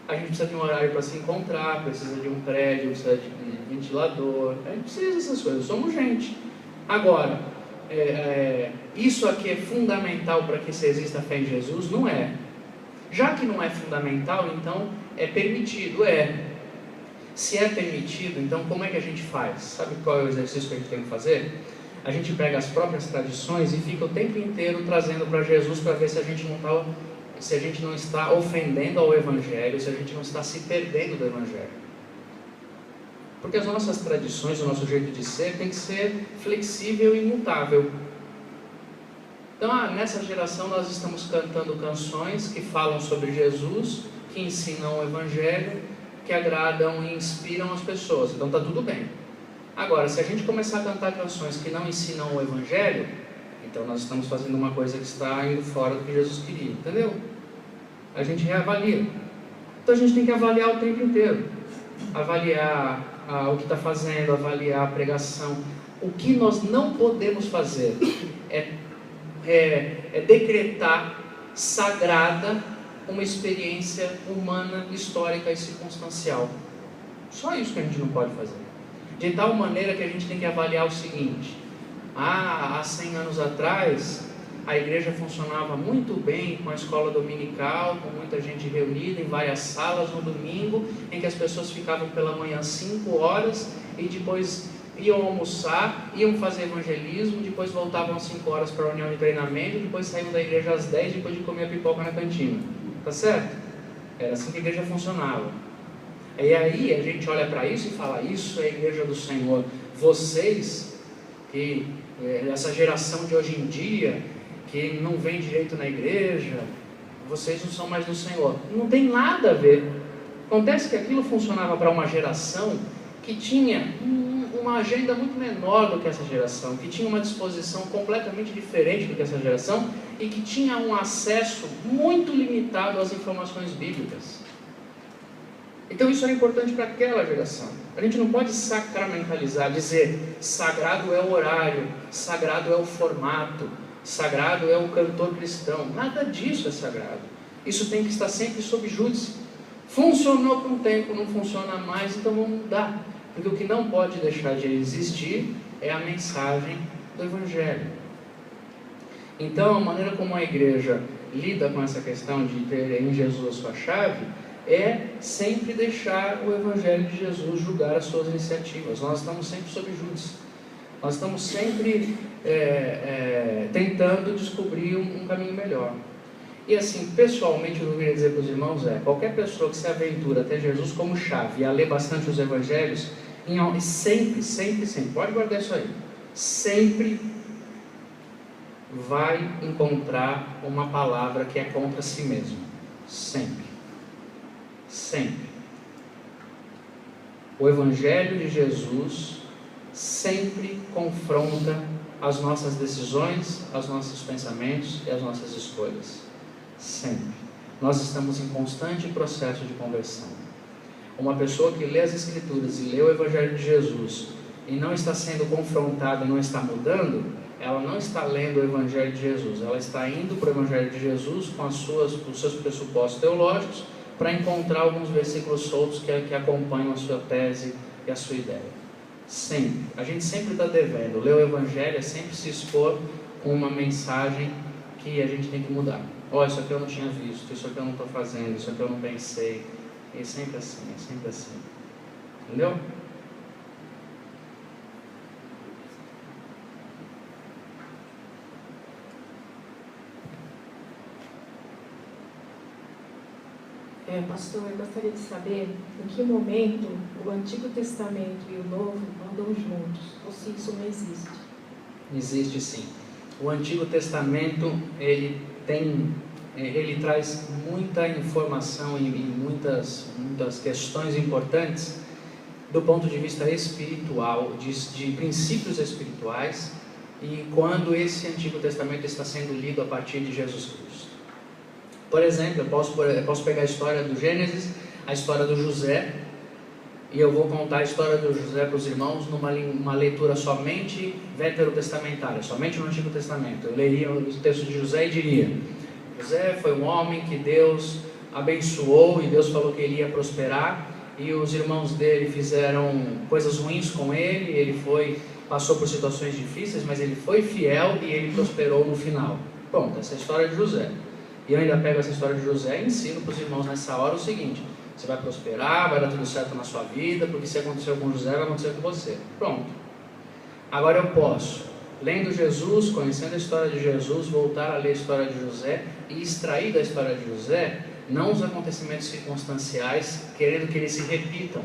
A gente precisa de um horário para se encontrar, precisa de um prédio, precisa de ventilador, a gente precisa dessas coisas, somos gente. Agora, isso aqui é fundamental para que se exista fé em Jesus? Não é. Já que não é fundamental, então é permitido, Se é permitido, então como é que a gente faz? Sabe qual é o exercício que a gente tem que fazer? A gente pega as próprias tradições e fica o tempo inteiro trazendo para Jesus para ver se a gente não está ofendendo ao Evangelho, se a gente não está se perdendo do Evangelho. Porque as nossas tradições, o nosso jeito de ser tem que ser flexível e imutável. Então, nessa geração nós estamos cantando canções que falam sobre Jesus, que ensinam o Evangelho, que agradam e inspiram as pessoas. Então está tudo bem. Agora, se a gente começar a cantar canções que não ensinam o Evangelho, então nós estamos fazendo uma coisa que está indo fora do que Jesus queria, entendeu? A gente reavalia. Então a gente tem que avaliar o tempo inteiro. Avaliar o que está fazendo, avaliar a pregação. O que nós não podemos fazer é decretar sagrada uma experiência humana, histórica e circunstancial. Só isso que a gente não pode fazer. De tal maneira que a gente tem que avaliar o seguinte: há 100 anos atrás a igreja funcionava muito bem com a escola dominical, com muita gente reunida em várias salas no domingo, em que as pessoas ficavam pela manhã 5 horas e depois iam almoçar, iam fazer evangelismo, depois voltavam às 5 horas para a reunião de treinamento, depois saíam da igreja às 10 depois de comer a pipoca na cantina. Tá certo? Era assim que a igreja funcionava. E aí a gente olha para isso e fala: isso é a igreja do Senhor. Vocês, que essa geração de hoje em dia, que não vem direito na igreja, vocês não são mais do Senhor. Não tem nada a ver. Acontece que aquilo funcionava para uma geração que tinha uma agenda muito menor do que essa geração, que tinha uma disposição completamente diferente do que essa geração e que tinha um acesso muito limitado às informações bíblicas. Então isso era importante para aquela geração. A gente não pode sacramentalizar, dizer sagrado é o horário, sagrado é o formato, sagrado é o cantor cristão. Nada disso é sagrado. Isso tem que estar sempre sob júdice. Funcionou por um tempo, não funciona mais, então vamos mudar. Porque o que não pode deixar de existir é a mensagem do Evangelho. Então a maneira como a igreja lida com essa questão de ter em Jesus a sua chave é sempre deixar o Evangelho de Jesus julgar as suas iniciativas. Nós estamos sempre sob júdice. Nós estamos sempre tentando descobrir um caminho melhor. E assim, pessoalmente, o que eu queria dizer para os irmãos qualquer pessoa que se aventura a ter Jesus como chave e a ler bastante os Evangelhos, sempre, pode guardar isso aí, sempre vai encontrar uma palavra que é contra si mesmo. Sempre. O Evangelho de Jesus sempre confronta as nossas decisões, os nossos pensamentos e as nossas escolhas. Sempre. Nós estamos em constante processo de conversão. Uma pessoa que lê as Escrituras e lê o Evangelho de Jesus e não está sendo confrontada, não está mudando, ela não está lendo o Evangelho de Jesus. Ela está indo para o Evangelho de Jesus com os seus pressupostos teológicos para encontrar alguns versículos soltos que acompanham a sua tese e a sua ideia. Sempre. A gente sempre está devendo. Ler o Evangelho é sempre se expor com uma mensagem que a gente tem que mudar. Isso aqui eu não tinha visto, isso aqui eu não estou fazendo, isso aqui eu não pensei. E é sempre assim. Entendeu? Pastor, eu gostaria de saber em que momento o Antigo Testamento e o Novo andam juntos, ou se isso não existe. Existe sim. O Antigo Testamento, ele traz muita informação e muitas questões importantes do ponto de vista espiritual, de princípios espirituais, e quando esse Antigo Testamento está sendo lido a partir de Jesus Cristo. Por exemplo, eu posso pegar a história do Gênesis, a história do José, e eu vou contar a história do José para os irmãos numa leitura somente veterotestamentária, somente no Antigo Testamento. Eu leria o texto de José e diria: José foi um homem que Deus abençoou e Deus falou que ele ia prosperar, e os irmãos dele fizeram coisas ruins com ele, passou por situações difíceis, mas ele foi fiel e ele prosperou no final. Pronto, essa é a história de José. E eu ainda pego essa história de José e ensino para os irmãos nessa hora o seguinte: você vai prosperar, vai dar tudo certo na sua vida, porque se aconteceu com José, vai acontecer com você. Pronto. Agora eu posso, lendo Jesus, conhecendo a história de Jesus, voltar a ler a história de José e extrair da história de José, não os acontecimentos circunstanciais, querendo que eles se repitam,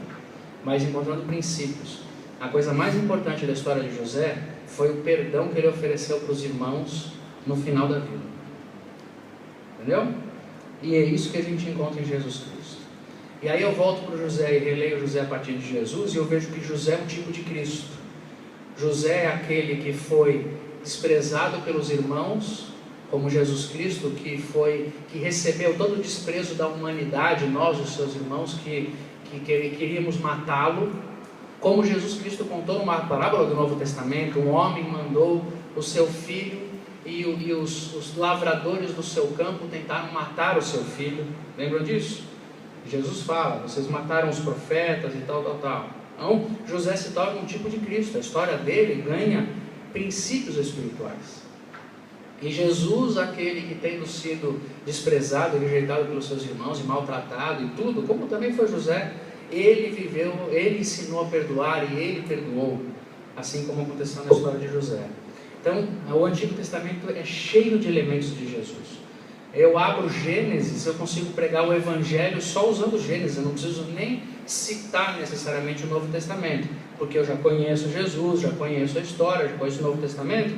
mas encontrando princípios. A coisa mais importante da história de José foi o perdão que ele ofereceu para os irmãos no final da vida. Entendeu? E é isso que a gente encontra em Jesus Cristo. E aí eu volto para o José e releio José a partir de Jesus, e eu vejo que José é um tipo de Cristo. José é aquele que foi desprezado pelos irmãos, como Jesus Cristo, que recebeu todo o desprezo da humanidade, nós, os seus irmãos, que queríamos matá-lo. Como Jesus Cristo contou numa parábola do Novo Testamento, um homem mandou o seu filho e os lavradores do seu campo tentaram matar o seu filho. Lembram disso? Jesus fala: vocês mataram os profetas e tal. Então, José se torna um tipo de Cristo. A história dele ganha princípios espirituais. E Jesus, aquele que tendo sido desprezado e rejeitado pelos seus irmãos e maltratado e tudo, como também foi José, ele viveu, ele ensinou a perdoar e ele perdoou, assim como aconteceu na história de José. Então, o Antigo Testamento é cheio de elementos de Jesus. Eu abro Gênesis, eu consigo pregar o Evangelho só usando Gênesis, eu não preciso nem citar necessariamente o Novo Testamento, porque eu já conheço Jesus, já conheço a história, já conheço o Novo Testamento.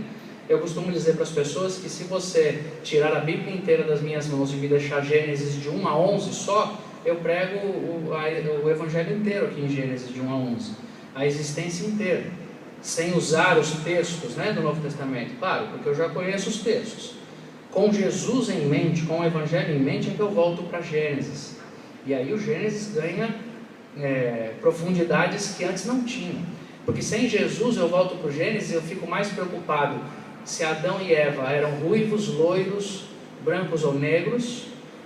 Eu costumo dizer para as pessoas que se você tirar a Bíblia inteira das minhas mãos e me deixar Gênesis de 1 a 11 só, eu prego o Evangelho inteiro aqui em Gênesis de 1 a 11, a existência inteira, sem usar os textos, do Novo Testamento, claro, porque eu já conheço os textos. Com Jesus em mente, com o Evangelho em mente, é que eu volto para Gênesis. E aí o Gênesis ganha profundidades que antes não tinha. Porque sem Jesus eu volto para o Gênesis e eu fico mais preocupado se Adão e Eva eram ruivos, loiros, brancos ou negros.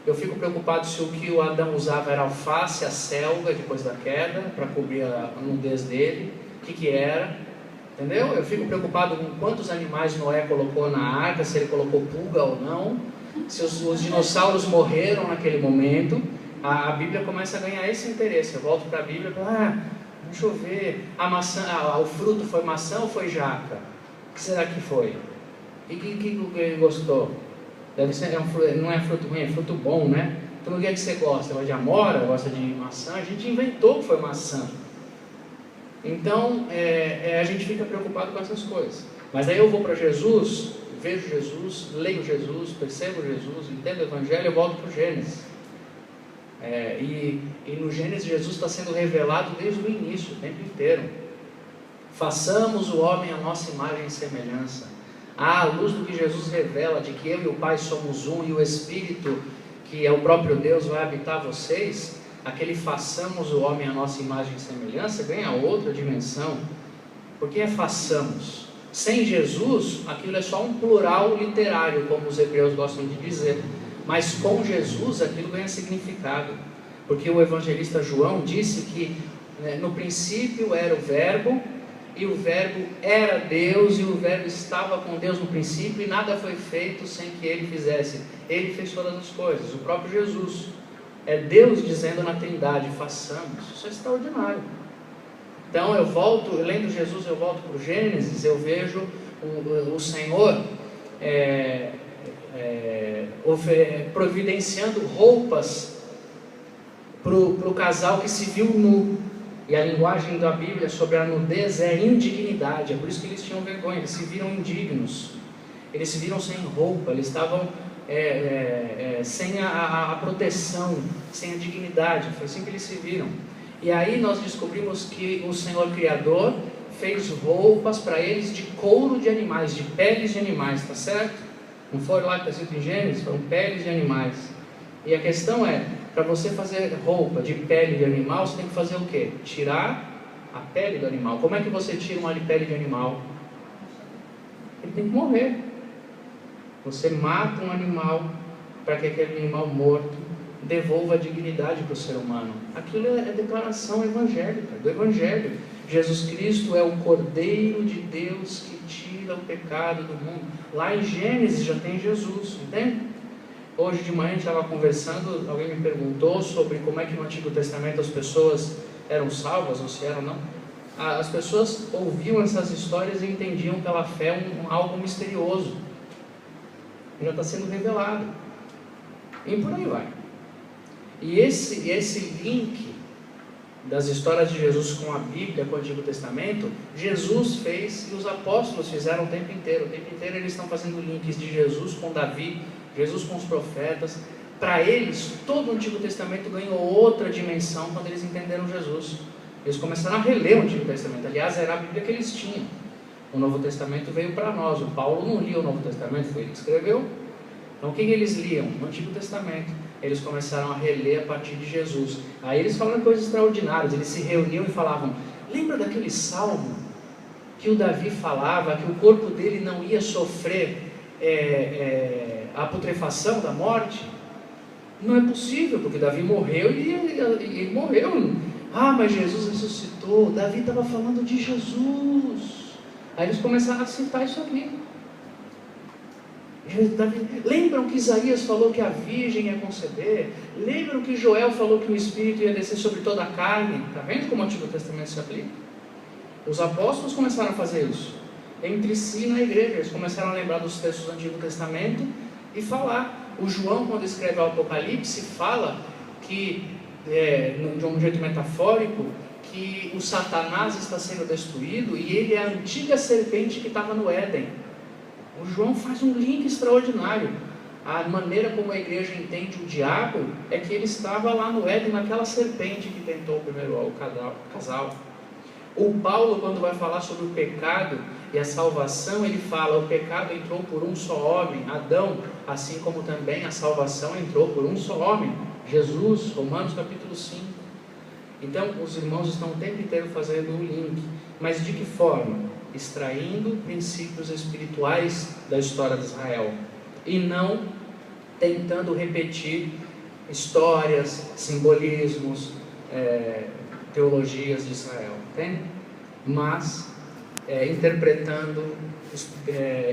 Eu fico preocupado se o que o Adão usava era alface, a selga, depois da queda, para cobrir a nudez dele. O que era? Entendeu? Eu fico preocupado com quantos animais Noé colocou na arca, se ele colocou pulga ou não, se os dinossauros morreram naquele momento. A Bíblia começa a ganhar esse interesse. Eu volto para a Bíblia e falo: deixa eu ver, a maçã, o fruto foi maçã ou foi jaca? O que será que foi? E que ele gostou? Deve ser, não é fruto ruim, é fruto bom, né? Então o que é que você gosta? Gosta de amora? Gosta de maçã? A gente inventou que foi maçã. Então, a gente fica preocupado com essas coisas. Mas aí eu vou para Jesus, vejo Jesus, leio Jesus, percebo Jesus, entendo o Evangelho, eu volto para o Gênesis. E no Gênesis Jesus está sendo revelado desde o início, o tempo inteiro. Façamos o homem à nossa imagem e semelhança. À luz do que Jesus revela, de que eu e o Pai somos um, e o Espírito, que é o próprio Deus, vai habitar vocês. Aquele façamos o homem à nossa imagem e semelhança ganha outra dimensão. Porque façamos. Sem Jesus, aquilo é só um plural literário, como os hebreus gostam de dizer. Mas com Jesus, aquilo ganha significado. Porque o evangelista João disse que no princípio era o Verbo, e o Verbo era Deus, e o Verbo estava com Deus no princípio, e nada foi feito sem que Ele fizesse. Ele fez todas as coisas, o próprio Jesus. É Deus dizendo na Trindade: façamos. Isso é extraordinário. Então eu volto, lendo Jesus, eu volto para o Gênesis, eu vejo o Senhor providenciando roupas para o casal que se viu nu. E a linguagem da Bíblia sobre a nudez é indignidade. É por isso que eles tinham vergonha, eles se viram indignos, eles se viram sem roupa, eles estavam sem a proteção, sem a dignidade. Foi assim que eles se viram. E aí nós descobrimos que o Senhor Criador fez roupas para eles de couro de animais, de peles de animais, está certo? Não foi lá que está escrito em Gênesis? Foram peles de animais. E a questão é, para você fazer roupa de pele de animal, você tem que fazer o quê? Tirar a pele do animal. Como é que você tira uma pele de animal? Ele tem que morrer. Você mata um animal para que aquele animal morto devolva a dignidade para o ser humano. Aquilo é declaração evangélica, do Evangelho. Jesus Cristo é o Cordeiro de Deus que tira o pecado do mundo. Lá em Gênesis já tem Jesus, entende? Hoje de manhã a gente estava conversando, alguém me perguntou sobre como é que no Antigo Testamento as pessoas eram salvas ou se eram não. As pessoas ouviam essas histórias e entendiam pela fé algo misterioso. Já está sendo revelado. E por aí vai. E esse link das histórias de Jesus com a Bíblia, com o Antigo Testamento, Jesus fez e os apóstolos fizeram o tempo inteiro. O tempo inteiro eles estão fazendo links de Jesus com Davi, Jesus com os profetas. Para eles, todo o Antigo Testamento ganhou outra dimensão quando eles entenderam Jesus. Eles começaram a reler o Antigo Testamento. Aliás, era a Bíblia que eles tinham. O Novo Testamento veio para nós. O Paulo não lia o Novo Testamento, foi ele que escreveu. Então, o que eles liam? No Antigo Testamento. Eles começaram a reler a partir de Jesus. Aí eles falaram coisas extraordinárias. Eles se reuniam e falavam: lembra daquele salmo que o Davi falava que o corpo dele não ia sofrer a putrefação da morte? Não é possível, porque Davi morreu e ele morreu. Ah, mas Jesus ressuscitou. Davi estava falando de Jesus. Aí eles começaram a citar isso aqui. Lembram que Isaías falou que a virgem ia conceber? Lembram que Joel falou que o Espírito ia descer sobre toda a carne? Está vendo como o Antigo Testamento se aplica? Os apóstolos começaram a fazer isso entre si na igreja. Eles começaram a lembrar dos textos do Antigo Testamento e falar. O João, quando escreve o Apocalipse, fala que, de um jeito metafórico, que o Satanás está sendo destruído e ele é a antiga serpente que estava no Éden. O João faz um link extraordinário. A maneira como a igreja entende o diabo é que ele estava lá no Éden, naquela serpente que tentou primeiro o casal. O Paulo, quando vai falar sobre o pecado e a salvação, ele fala: o pecado entrou por um só homem, Adão, assim como também a salvação entrou por um só homem, Jesus, Romanos capítulo 5. Então, os irmãos estão o tempo inteiro fazendo o link. Mas de que forma? Extraindo princípios espirituais da história de Israel e não tentando repetir histórias, simbolismos, teologias de Israel, entende? Mas interpretando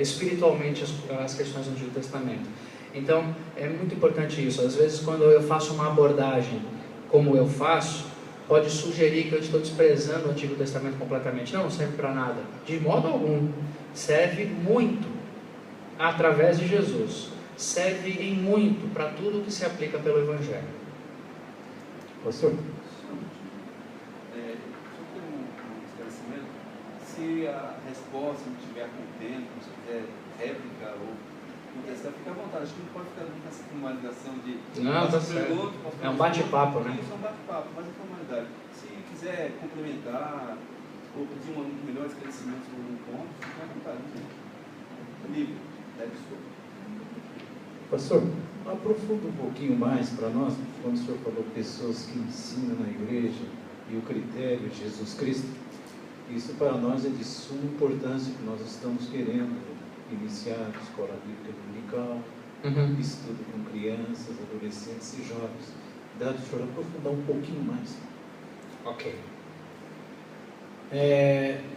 espiritualmente as questões do Antigo Testamento. Então é muito importante isso. Às vezes, quando eu faço uma abordagem como eu faço, pode sugerir que eu estou desprezando o Antigo Testamento completamente. Não serve para nada, de modo algum. Serve muito através de Jesus. Serve em muito para tudo que se aplica pelo Evangelho. Pastor? Só ter um esclarecimento. Se a resposta não estiver com tempo, se quiser réplica ou contestar, fica à vontade. Acho que não pode ficar com uma ligação de... Não, tá certo. É um bate-papo, né? Isso é um bate-papo, mas é formalidade. Se quiser complementar ou pedir um melhor esclarecimento sobre um ponto, fica à vontade. Livre, deve ser. Pastor, aprofunda um pouquinho mais para nós, quando o senhor falou pessoas que ensinam na igreja e o critério de Jesus Cristo. Isso para nós é de suma importância, que nós estamos querendo iniciar a escola bíblica dominical, estudo com crianças, adolescentes e jovens. Dá para o senhor aprofundar um pouquinho mais. Ok.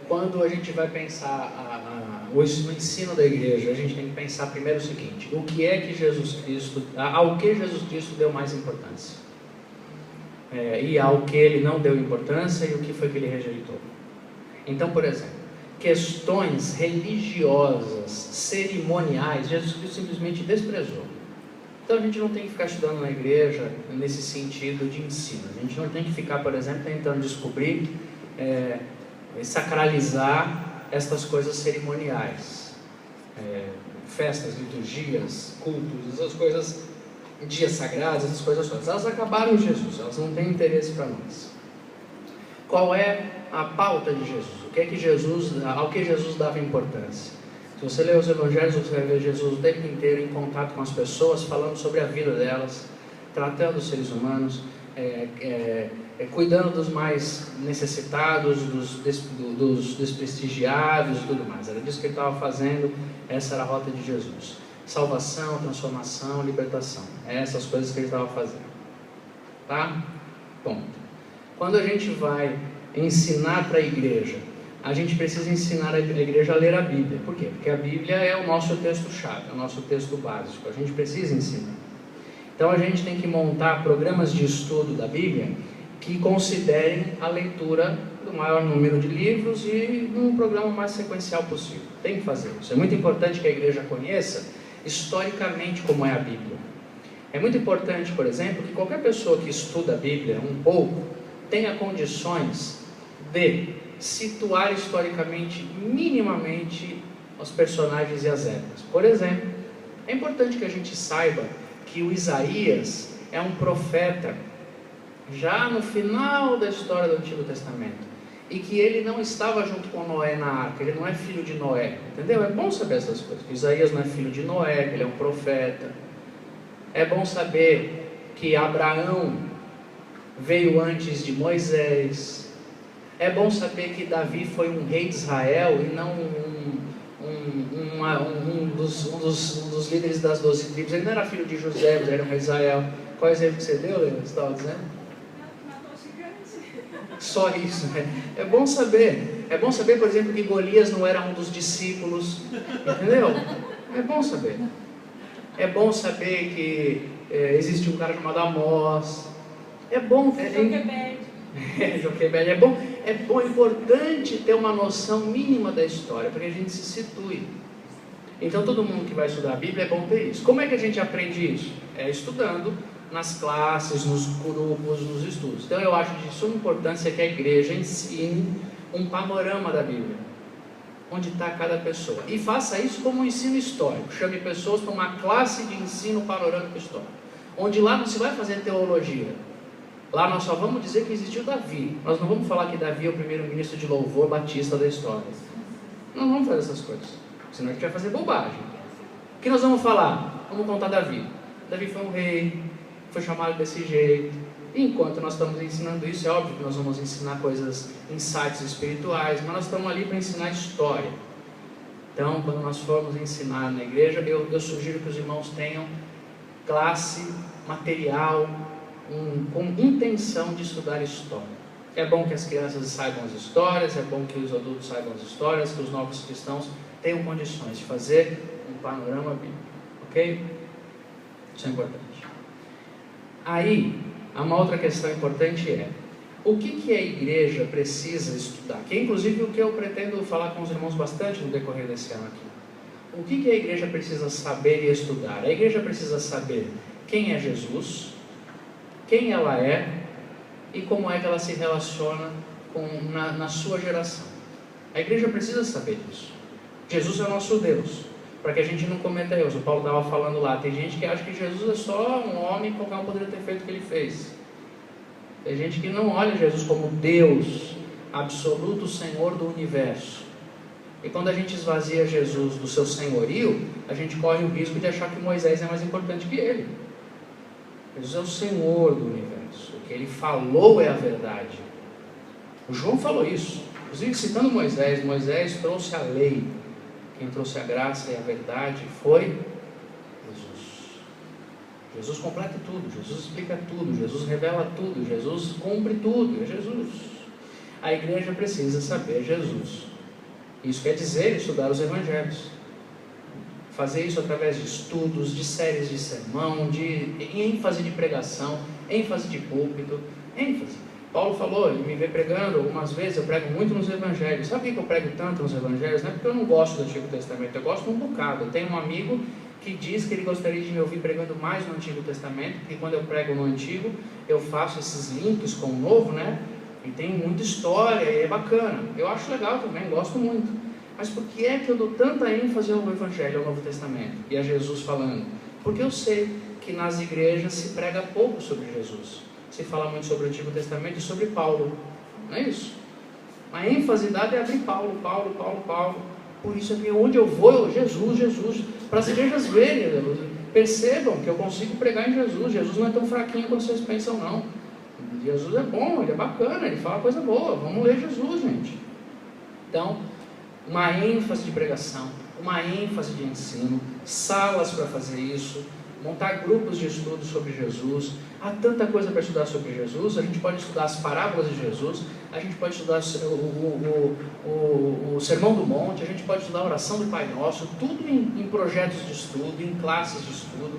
Quando a gente vai pensar o ensino da igreja, a gente tem que pensar primeiro o seguinte: o que é que Jesus Cristo, ao que Jesus Cristo deu mais importância, e ao que ele não deu importância, e o que foi que ele rejeitou. Então, por exemplo, questões religiosas, cerimoniais, Jesus Cristo simplesmente desprezou. Então a gente não tem que ficar estudando na igreja nesse sentido de ensino. A gente não tem que ficar, por exemplo, tentando descobrir, sacralizar estas coisas cerimoniais, festas, liturgias, cultos, essas coisas, dias sagrados, essas coisas todas. Elas acabaram em Jesus, elas não têm interesse para nós. Qual é a pauta de Jesus? O que é que ao que Jesus dava importância? Se você ler os evangelhos, você vai ver Jesus o tempo inteiro em contato com as pessoas, falando sobre a vida delas, tratando os seres humanos, cuidando dos mais necessitados, dos desprestigiados e tudo mais. Era disso que ele estava fazendo, essa era a rota de Jesus. Salvação, transformação, libertação. Essas coisas que ele estava fazendo. Tá? Ponto. Quando a gente vai ensinar para a igreja, a gente precisa ensinar a igreja a ler a Bíblia. Por quê? Porque a Bíblia é o nosso texto-chave, é o nosso texto básico. A gente precisa ensinar. Então a gente tem que montar programas de estudo da Bíblia que considerem a leitura do maior número de livros e num programa mais sequencial possível. Tem que fazer isso. É muito importante que a igreja conheça historicamente como é a Bíblia. É muito importante, por exemplo, que qualquer pessoa que estuda a Bíblia um pouco tenha condições de situar historicamente, minimamente, os personagens e as épocas. Por exemplo, é importante que a gente saiba que o Isaías é um profeta já no final da história do Antigo Testamento, e que ele não estava junto com Noé na arca, ele não é filho de Noé, entendeu? É bom saber essas coisas, que Isaías não é filho de Noé, que ele é um profeta. É bom saber que Abraão veio antes de Moisés. É bom saber que Davi foi um rei de Israel e não um dos líderes das 12 tribos. Ele não era filho de José, mas era um rei de Israel. Qual é o exemplo que você deu, Leandro? Você estava dizendo? Só isso, né? É bom saber. É bom saber, por exemplo, que Golias não era um dos discípulos. Entendeu? É bom saber. É bom saber que existe um cara chamado Amós. É bom. Joquebed. É importante ter uma noção mínima da história, para que a gente se situe. Então, todo mundo que vai estudar a Bíblia é bom ter isso. Como é que a gente aprende isso? É estudando nas classes, nos grupos, nos estudos. Então, eu acho de suma importância que a igreja ensine um panorama da Bíblia, onde está cada pessoa. E faça isso como um ensino histórico. Chame pessoas para uma classe de ensino panorâmico histórico, onde lá não se vai fazer teologia. Lá nós só vamos dizer que existiu Davi. Nós não vamos falar que Davi é o primeiro ministro de louvor batista da história. Não vamos fazer essas coisas, senão a gente vai fazer bobagem. O que nós vamos falar? Vamos contar Davi. Davi foi um rei, foi chamado desse jeito. E enquanto nós estamos ensinando isso, é óbvio que nós vamos ensinar coisas, insights espirituais, mas nós estamos ali para ensinar história. Então, quando nós formos ensinar na igreja, eu sugiro que os irmãos tenham classe, material, com intenção de estudar história. É bom que as crianças saibam as histórias, é bom que os adultos saibam as histórias, que os novos cristãos tenham condições de fazer um panorama bíblico. Ok? Isso é importante. Aí, uma outra questão importante é: o que a igreja precisa estudar? Que é inclusive o que eu pretendo falar com os irmãos bastante no decorrer desse ano aqui. O que a igreja precisa saber e estudar? A igreja precisa saber quem é Jesus, quem ela é e como é que ela se relaciona na sua geração. A igreja precisa saber disso. Jesus é o nosso Deus, para que a gente não cometa erros. O Paulo estava falando lá, tem gente que acha que Jesus é só um homem que qualquer um poderia ter feito o que ele fez. Tem gente que não olha Jesus como Deus, absoluto Senhor do universo. E quando a gente esvazia Jesus do seu senhorio, a gente corre o risco de achar que Moisés é mais importante que ele. Jesus é o Senhor do universo. O que ele falou é a verdade. O João falou isso. Inclusive citando Moisés. Moisés trouxe a lei. Quem trouxe a graça e a verdade foi Jesus. Jesus completa tudo. Jesus explica tudo. Jesus revela tudo. Jesus cumpre tudo. É Jesus. A igreja precisa saber Jesus. Isso quer dizer estudar os evangelhos. Fazer isso através de estudos, de séries de sermão, de ênfase de pregação, ênfase de púlpito, ênfase. Paulo falou, ele me vê pregando algumas vezes, eu prego muito nos evangelhos. Sabe por que eu prego tanto nos evangelhos? Não é porque eu não gosto do Antigo Testamento, eu gosto um bocado. Eu tenho um amigo que diz que ele gostaria de me ouvir pregando mais no Antigo Testamento, porque quando eu prego no Antigo, eu faço esses links com o Novo, né? E tem muita história, e é bacana. Eu acho legal também, gosto muito. Mas por que é que eu dou tanta ênfase ao Evangelho, ao Novo Testamento e a Jesus falando? Porque eu sei que nas igrejas se prega pouco sobre Jesus. Se fala muito sobre o Antigo Testamento e sobre Paulo. Não é isso? A ênfase dada é abrir Paulo. Por isso é que onde eu vou, Jesus. Para as igrejas verem. Percebam que eu consigo pregar em Jesus. Jesus não é tão fraquinho quanto vocês pensam, não. Jesus é bom, ele é bacana, ele fala coisa boa. Vamos ler Jesus, gente. Então, uma ênfase de pregação, uma ênfase de ensino, salas para fazer isso, montar grupos de estudo sobre Jesus. Há tanta coisa para estudar sobre Jesus. A gente pode estudar as parábolas de Jesus, a gente pode estudar o Sermão do Monte, a gente pode estudar a oração do Pai Nosso, tudo em projetos de estudo, em classes de estudo.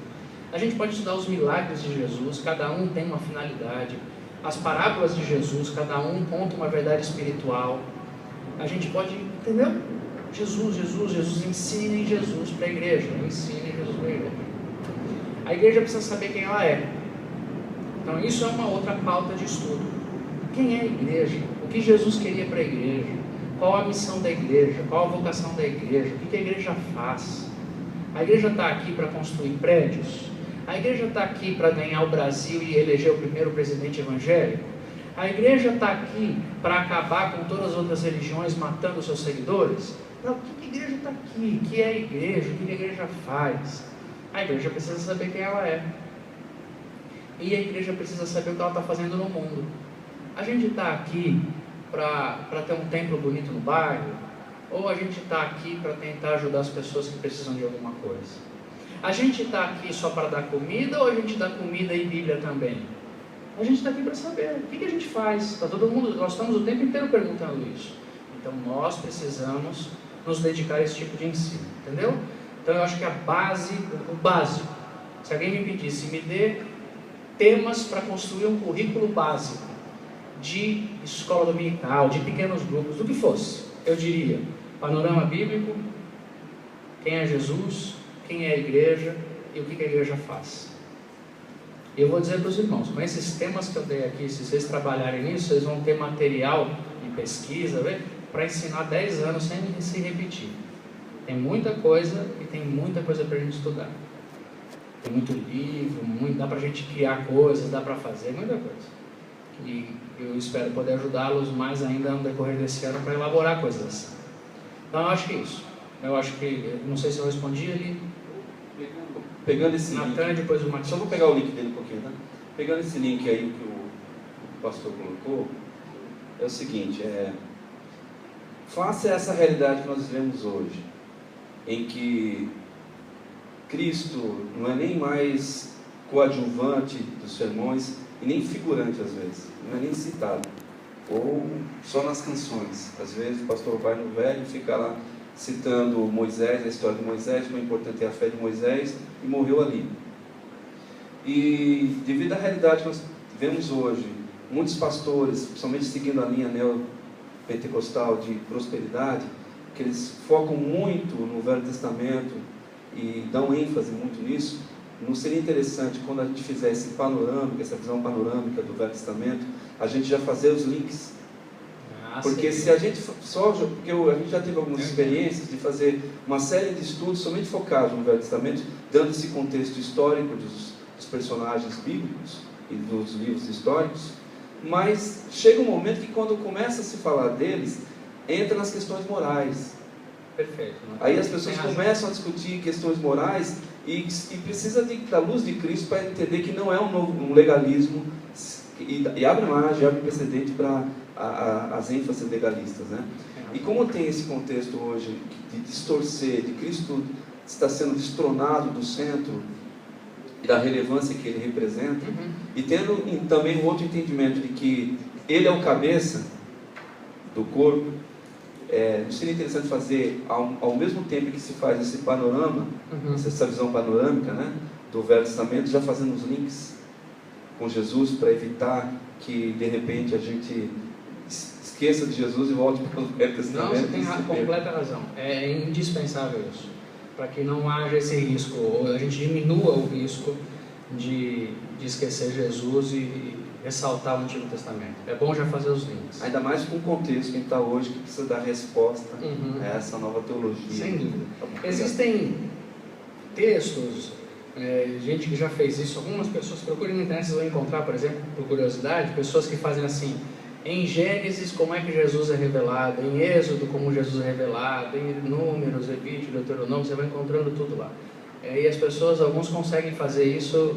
A gente pode estudar os milagres de Jesus, cada um tem uma finalidade. As parábolas de Jesus, cada um conta uma verdade espiritual. A gente pode, entendeu? Jesus, ensine Jesus para a igreja, ensine Jesus para a igreja. A igreja precisa saber quem ela é. Então isso é uma outra pauta de estudo. Quem é a igreja? O que Jesus queria para a igreja? Qual a missão da igreja? Qual a vocação da igreja? O que a igreja faz? A igreja está aqui para construir prédios? A igreja está aqui para ganhar o Brasil e eleger o primeiro presidente evangélico? A igreja está aqui para acabar com todas as outras religiões, matando seus seguidores? Não, o que a igreja está aqui? O que é a igreja? O que a igreja faz? A igreja precisa saber quem ela é. E a igreja precisa saber o que ela está fazendo no mundo. A gente está aqui para ter um templo bonito no bairro? Ou a gente está aqui para tentar ajudar as pessoas que precisam de alguma coisa? A gente está aqui só para dar comida ou a gente dá comida e Bíblia também? A gente está aqui para saber o que a gente faz. Tá todo mundo, nós estamos o tempo inteiro perguntando isso. Então nós precisamos nos dedicar a esse tipo de ensino, entendeu? Então eu acho que a base, o básico, se alguém me pedisse, me dê temas para construir um currículo básico de escola dominical, de pequenos grupos, do que fosse, eu diria: panorama bíblico, quem é Jesus, quem é a igreja e o que a igreja faz. E eu vou dizer para os irmãos, com esses temas que eu dei aqui, se vocês trabalharem nisso, vocês vão ter material de pesquisa para ensinar 10 anos sem se repetir. Tem muita coisa e tem muita coisa para a gente estudar. Tem muito livro, dá para a gente criar coisas, dá para fazer muita coisa. E eu espero poder ajudá-los mais ainda no decorrer desse ano para elaborar coisas assim. Então eu acho que é isso. Eu acho que, não sei se eu respondi ali. Pegando esse Natan, link, depois o Marcos. só vou pegar o link dele um pouquinho, tá? Pegando esse link aí que o pastor colocou, é o seguinte, face a essa realidade que nós vivemos hoje, em que Cristo não é nem mais coadjuvante dos sermões e nem figurante às vezes, não é nem citado, ou só nas canções. Às vezes o pastor vai no Velho e fica lá citando Moisés, a história de Moisés, como é importante é a fé de Moisés, e morreu ali. E devido à realidade que nós vemos hoje, muitos pastores, principalmente seguindo a linha neopentecostal de prosperidade, que eles focam muito no Velho Testamento e dão ênfase muito nisso. Não seria interessante, quando a gente fizer esse panorâmica, essa visão panorâmica do Velho Testamento, a gente já fazer os links? Porque se a gente porque a gente já teve algumas experiências de fazer uma série de estudos somente focados no Velho Testamento, dando esse contexto histórico dos personagens bíblicos e dos livros históricos, mas chega um momento que quando começa a se falar deles, entra nas questões morais. Perfeito. Aí as pessoas começam a discutir questões morais e precisa da luz de Cristo para entender que não é um legalismo, e abre margem, abre precedente para as ênfases legalistas, né? E como tem esse contexto hoje de distorcer, de Cristo está sendo destronado do centro e da relevância que ele representa, e tendo também um outro entendimento de que ele é o cabeça do corpo, não seria interessante fazer, ao mesmo tempo que se faz esse panorama, essa visão panorâmica, né, do Velho Testamento, já fazendo os links com Jesus, para evitar que de repente a gente esqueça de Jesus e volte para o Velho Testamento? Não, você tem completa razão. É indispensável isso, para que não haja esse risco, ou a gente diminua o risco de esquecer Jesus e ressaltar o Antigo Testamento. É bom já fazer os links. Ainda mais com o contexto que a gente está hoje, que precisa dar resposta a essa nova teologia. Sem dúvida. Existem textos, gente que já fez isso, algumas pessoas, procurem na internet, vocês vão encontrar, por exemplo, por curiosidade, pessoas que fazem assim: em Gênesis, como é que Jesus é revelado, em Êxodo, como Jesus é revelado, em Números, Levítico, Deuteronômio, você vai encontrando tudo lá. E as pessoas, alguns conseguem fazer isso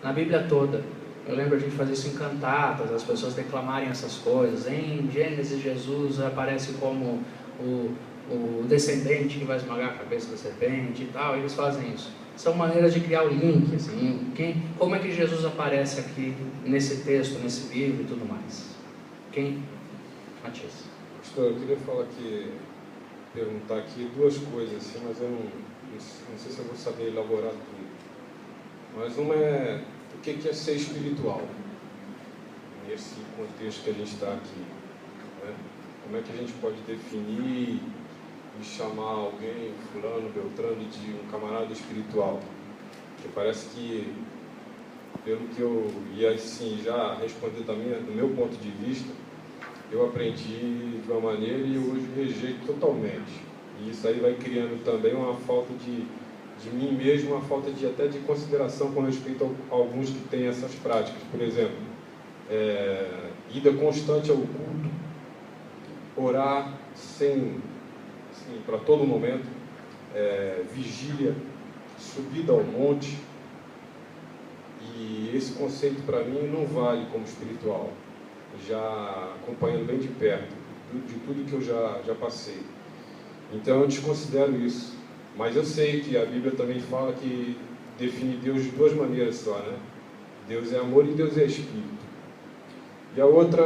na Bíblia toda. Eu lembro a gente fazer isso em cantatas, as pessoas declamarem essas coisas. Em Gênesis, Jesus aparece como o descendente que vai esmagar a cabeça da serpente e tal, eles fazem isso. São maneiras de criar o link, assim, como é que Jesus aparece aqui nesse texto, nesse livro e tudo mais. Matias. Pastor, eu queria perguntar aqui duas coisas, assim, mas eu não sei se eu vou saber elaborar tudo. Mas uma é, o que é ser espiritual? Nesse contexto que a gente está aqui, né? Como é que a gente pode definir e chamar alguém, fulano, beltrano, de um camarada espiritual? Porque parece que, pelo que eu ia assim, já responder do meu ponto de vista, eu aprendi de uma maneira e hoje rejeito totalmente. E isso aí vai criando também uma falta de mim mesmo, uma falta até de consideração com respeito a alguns que têm essas práticas. Por exemplo, ida constante ao culto, orar para todo momento, vigília, subida ao monte. E esse conceito para mim não vale como espiritual, já acompanhando bem de perto de tudo que eu já passei. Então eu desconsidero isso, mas eu sei que a Bíblia também fala que define Deus de duas maneiras só, né? Deus é amor e Deus é espírito. E a outra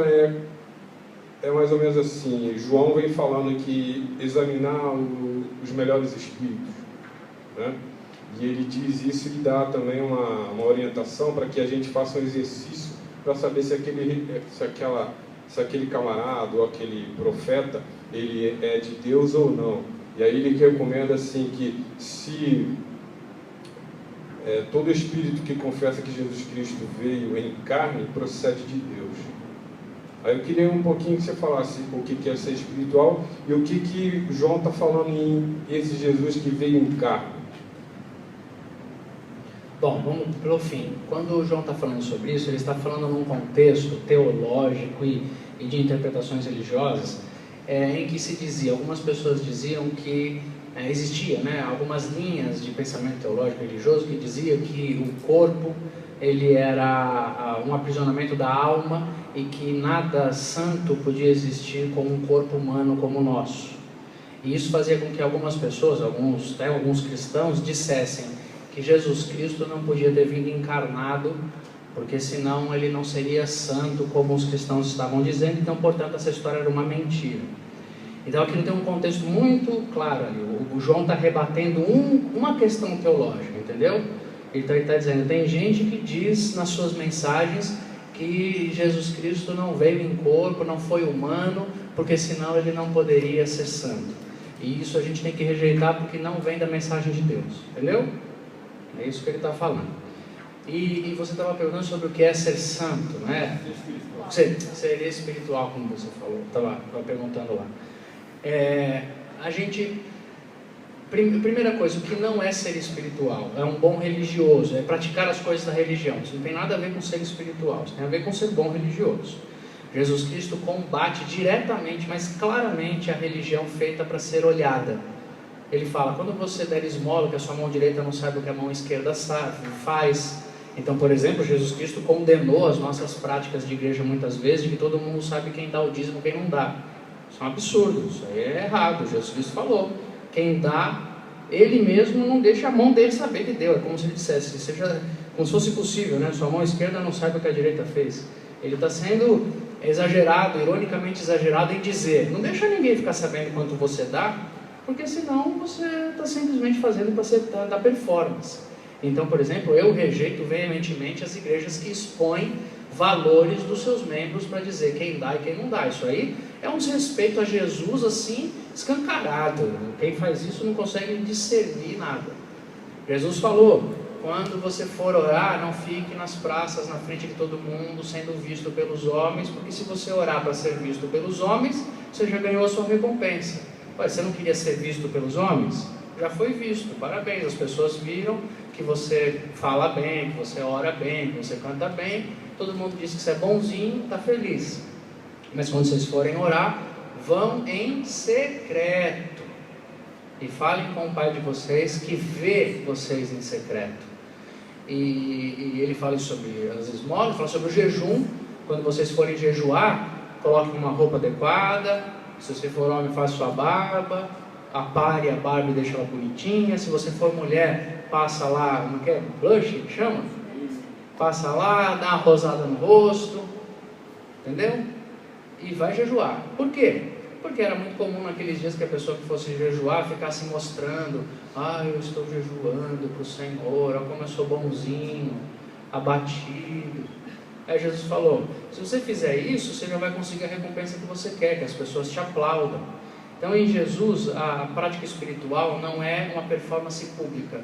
é mais ou menos assim, João vem falando que examinar os melhores espíritos, né? E ele diz isso e dá também uma orientação para que a gente faça um exercício para saber se aquele camarada ou aquele profeta, ele é de Deus ou não. E aí ele recomenda assim que se todo espírito que confessa que Jesus Cristo veio em carne procede de Deus. Aí eu queria um pouquinho que você falasse o que é ser espiritual e o que João está falando em esse Jesus que veio em carne. Bom, vamos pelo fim. Quando o João está falando sobre isso, ele está falando num contexto teológico e de interpretações religiosas, em que se dizia, algumas pessoas diziam que existia, né, algumas linhas de pensamento teológico e religioso que dizia que o corpo ele era um aprisionamento da alma e que nada santo podia existir com um corpo humano como o nosso. E isso fazia com que algumas pessoas, alguns cristãos, dissessem que Jesus Cristo não podia ter vindo encarnado, porque senão ele não seria santo como os cristãos estavam dizendo, então portanto essa história era uma mentira. Então aqui tem um contexto muito claro ali, o João está rebatendo uma questão teológica, entendeu? Então ele está dizendo, tem gente que diz nas suas mensagens que Jesus Cristo não veio em corpo, não foi humano, porque senão ele não poderia ser santo. E isso a gente tem que rejeitar porque não vem da mensagem de Deus, entendeu? É isso que ele está falando. E você estava perguntando sobre o que é ser santo, né? Seria espiritual, como você falou, estava perguntando lá. Primeira coisa, o que não é ser espiritual? É um bom religioso, é praticar as coisas da religião. Isso não tem nada a ver com ser espiritual, isso tem a ver com ser bom religioso. Jesus Cristo combate diretamente, mas claramente a religião feita para ser olhada. Ele fala, quando você der esmola, que a sua mão direita não sabe o que a mão esquerda faz. Então, por exemplo, Jesus Cristo condenou as nossas práticas de igreja muitas vezes, de que todo mundo sabe quem dá o dízimo e quem não dá. Isso é um absurdo, isso aí é errado. Jesus Cristo falou, quem dá, ele mesmo não deixa a mão dele saber que deu. É como se ele dissesse, como se fosse possível, né? Sua mão esquerda não sabe o que a direita fez. Ele está sendo exagerado, ironicamente exagerado em dizer, não deixa ninguém ficar sabendo quanto você dá, porque senão você está simplesmente fazendo para você dar performance. Então, por exemplo, eu rejeito veementemente as igrejas que expõem valores dos seus membros para dizer quem dá e quem não dá. Isso aí é um desrespeito a Jesus assim, escancarado. Quem faz isso não consegue discernir nada. Jesus falou, quando você for orar, não fique nas praças, na frente de todo mundo, sendo visto pelos homens, porque se você orar para ser visto pelos homens, você já ganhou a sua recompensa. Ué, você não queria ser visto pelos homens? Já foi visto, parabéns, as pessoas viram que você fala bem, que você ora bem, que você canta bem, todo mundo diz que você é bonzinho, está feliz. Mas quando vocês forem orar, vão em secreto. e falem com o Pai de vocês que vê vocês em secreto. E ele fala sobre as esmolas, fala sobre o jejum. Quando vocês forem jejuar, coloquem uma roupa adequada. Se você for homem, faça sua barba, apare a barba e deixe ela bonitinha. Se você for mulher, passa lá, não quer? Blush, que chama? Passa lá, dá uma rosada no rosto, entendeu? E vai jejuar. Por quê? Porque era muito comum naqueles dias que a pessoa que fosse jejuar ficasse mostrando: eu estou jejuando para o Senhor, olha como eu sou bonzinho, abatido. Aí Jesus falou: se você fizer isso, você já vai conseguir a recompensa que você quer, que as pessoas te aplaudam. Então, em Jesus, a prática espiritual não é uma performance pública.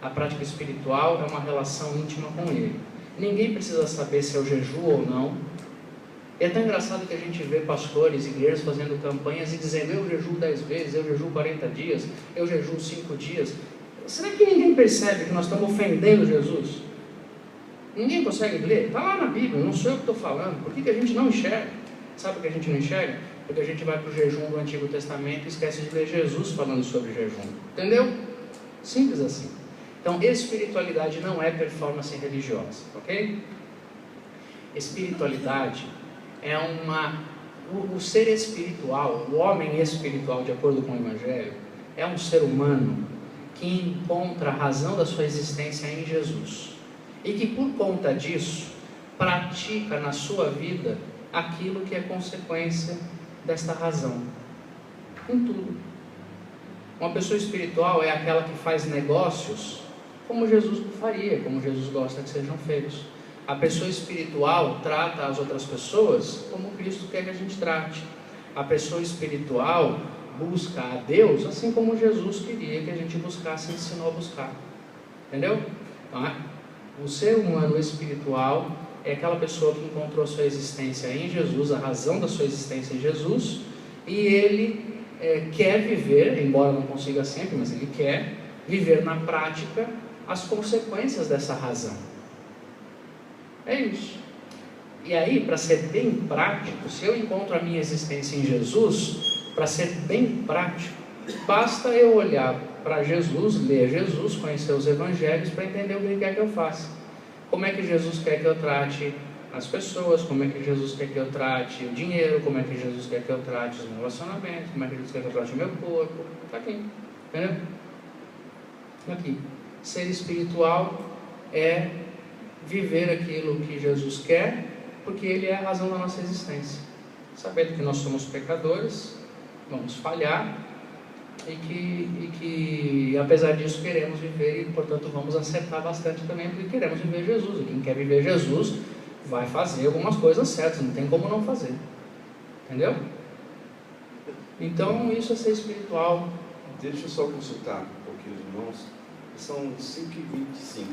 A prática espiritual é uma relação íntima com Ele. Ninguém precisa saber se eu jejuo ou não. E é tão engraçado que a gente vê pastores, igrejas fazendo campanhas e dizendo: eu jejuo 10 vezes, eu jejuo 40 dias, eu jejuo 5 dias. Será que ninguém percebe que nós estamos ofendendo Jesus? Ninguém consegue ler? Está lá na Bíblia, não sou eu que estou falando. Por que a gente não enxerga? Sabe por que a gente não enxerga? Porque a gente vai para o jejum do Antigo Testamento e esquece de ler Jesus falando sobre jejum. Entendeu? Simples assim. Então, espiritualidade não é performance religiosa, ok? Espiritualidade é o ser espiritual, o homem espiritual, de acordo com o Evangelho, é um ser humano que encontra a razão da sua existência em Jesus e que, por conta disso, pratica na sua vida aquilo que é consequência desta razão, em tudo. Uma pessoa espiritual é aquela que faz negócios como Jesus faria, como Jesus gosta que sejam feitos. A pessoa espiritual trata as outras pessoas como Cristo quer que a gente trate. A pessoa espiritual busca a Deus assim como Jesus queria que a gente buscasse e ensinou a buscar. Entendeu? Então, o ser humano espiritual é aquela pessoa que encontrou sua existência em Jesus, a razão da sua existência em Jesus, e ele quer viver, embora não consiga sempre, mas ele quer viver na prática as consequências dessa razão. É isso. E aí, para ser bem prático, se eu encontro a minha existência em Jesus, para ser bem prático, basta eu olhar para Jesus, ler Jesus, conhecer os evangelhos, para entender o que ele quer que eu faça. Como é que Jesus quer que eu trate as pessoas, como é que Jesus quer que eu trate o dinheiro, como é que Jesus quer que eu trate os meus relacionamentos, como é que Jesus quer que eu trate o meu corpo. Está aqui, entendeu? Aqui. Ser espiritual é viver aquilo que Jesus quer, porque Ele é a razão da nossa existência. Sabendo que nós somos pecadores, vamos falhar, e que apesar disso queremos viver, e portanto vamos acertar bastante também, porque queremos viver Jesus. E quem quer viver Jesus vai fazer algumas coisas certas, não tem como não fazer. Entendeu? Então isso é ser espiritual. Deixa eu só consultar um pouquinho os irmãos. São 5h25.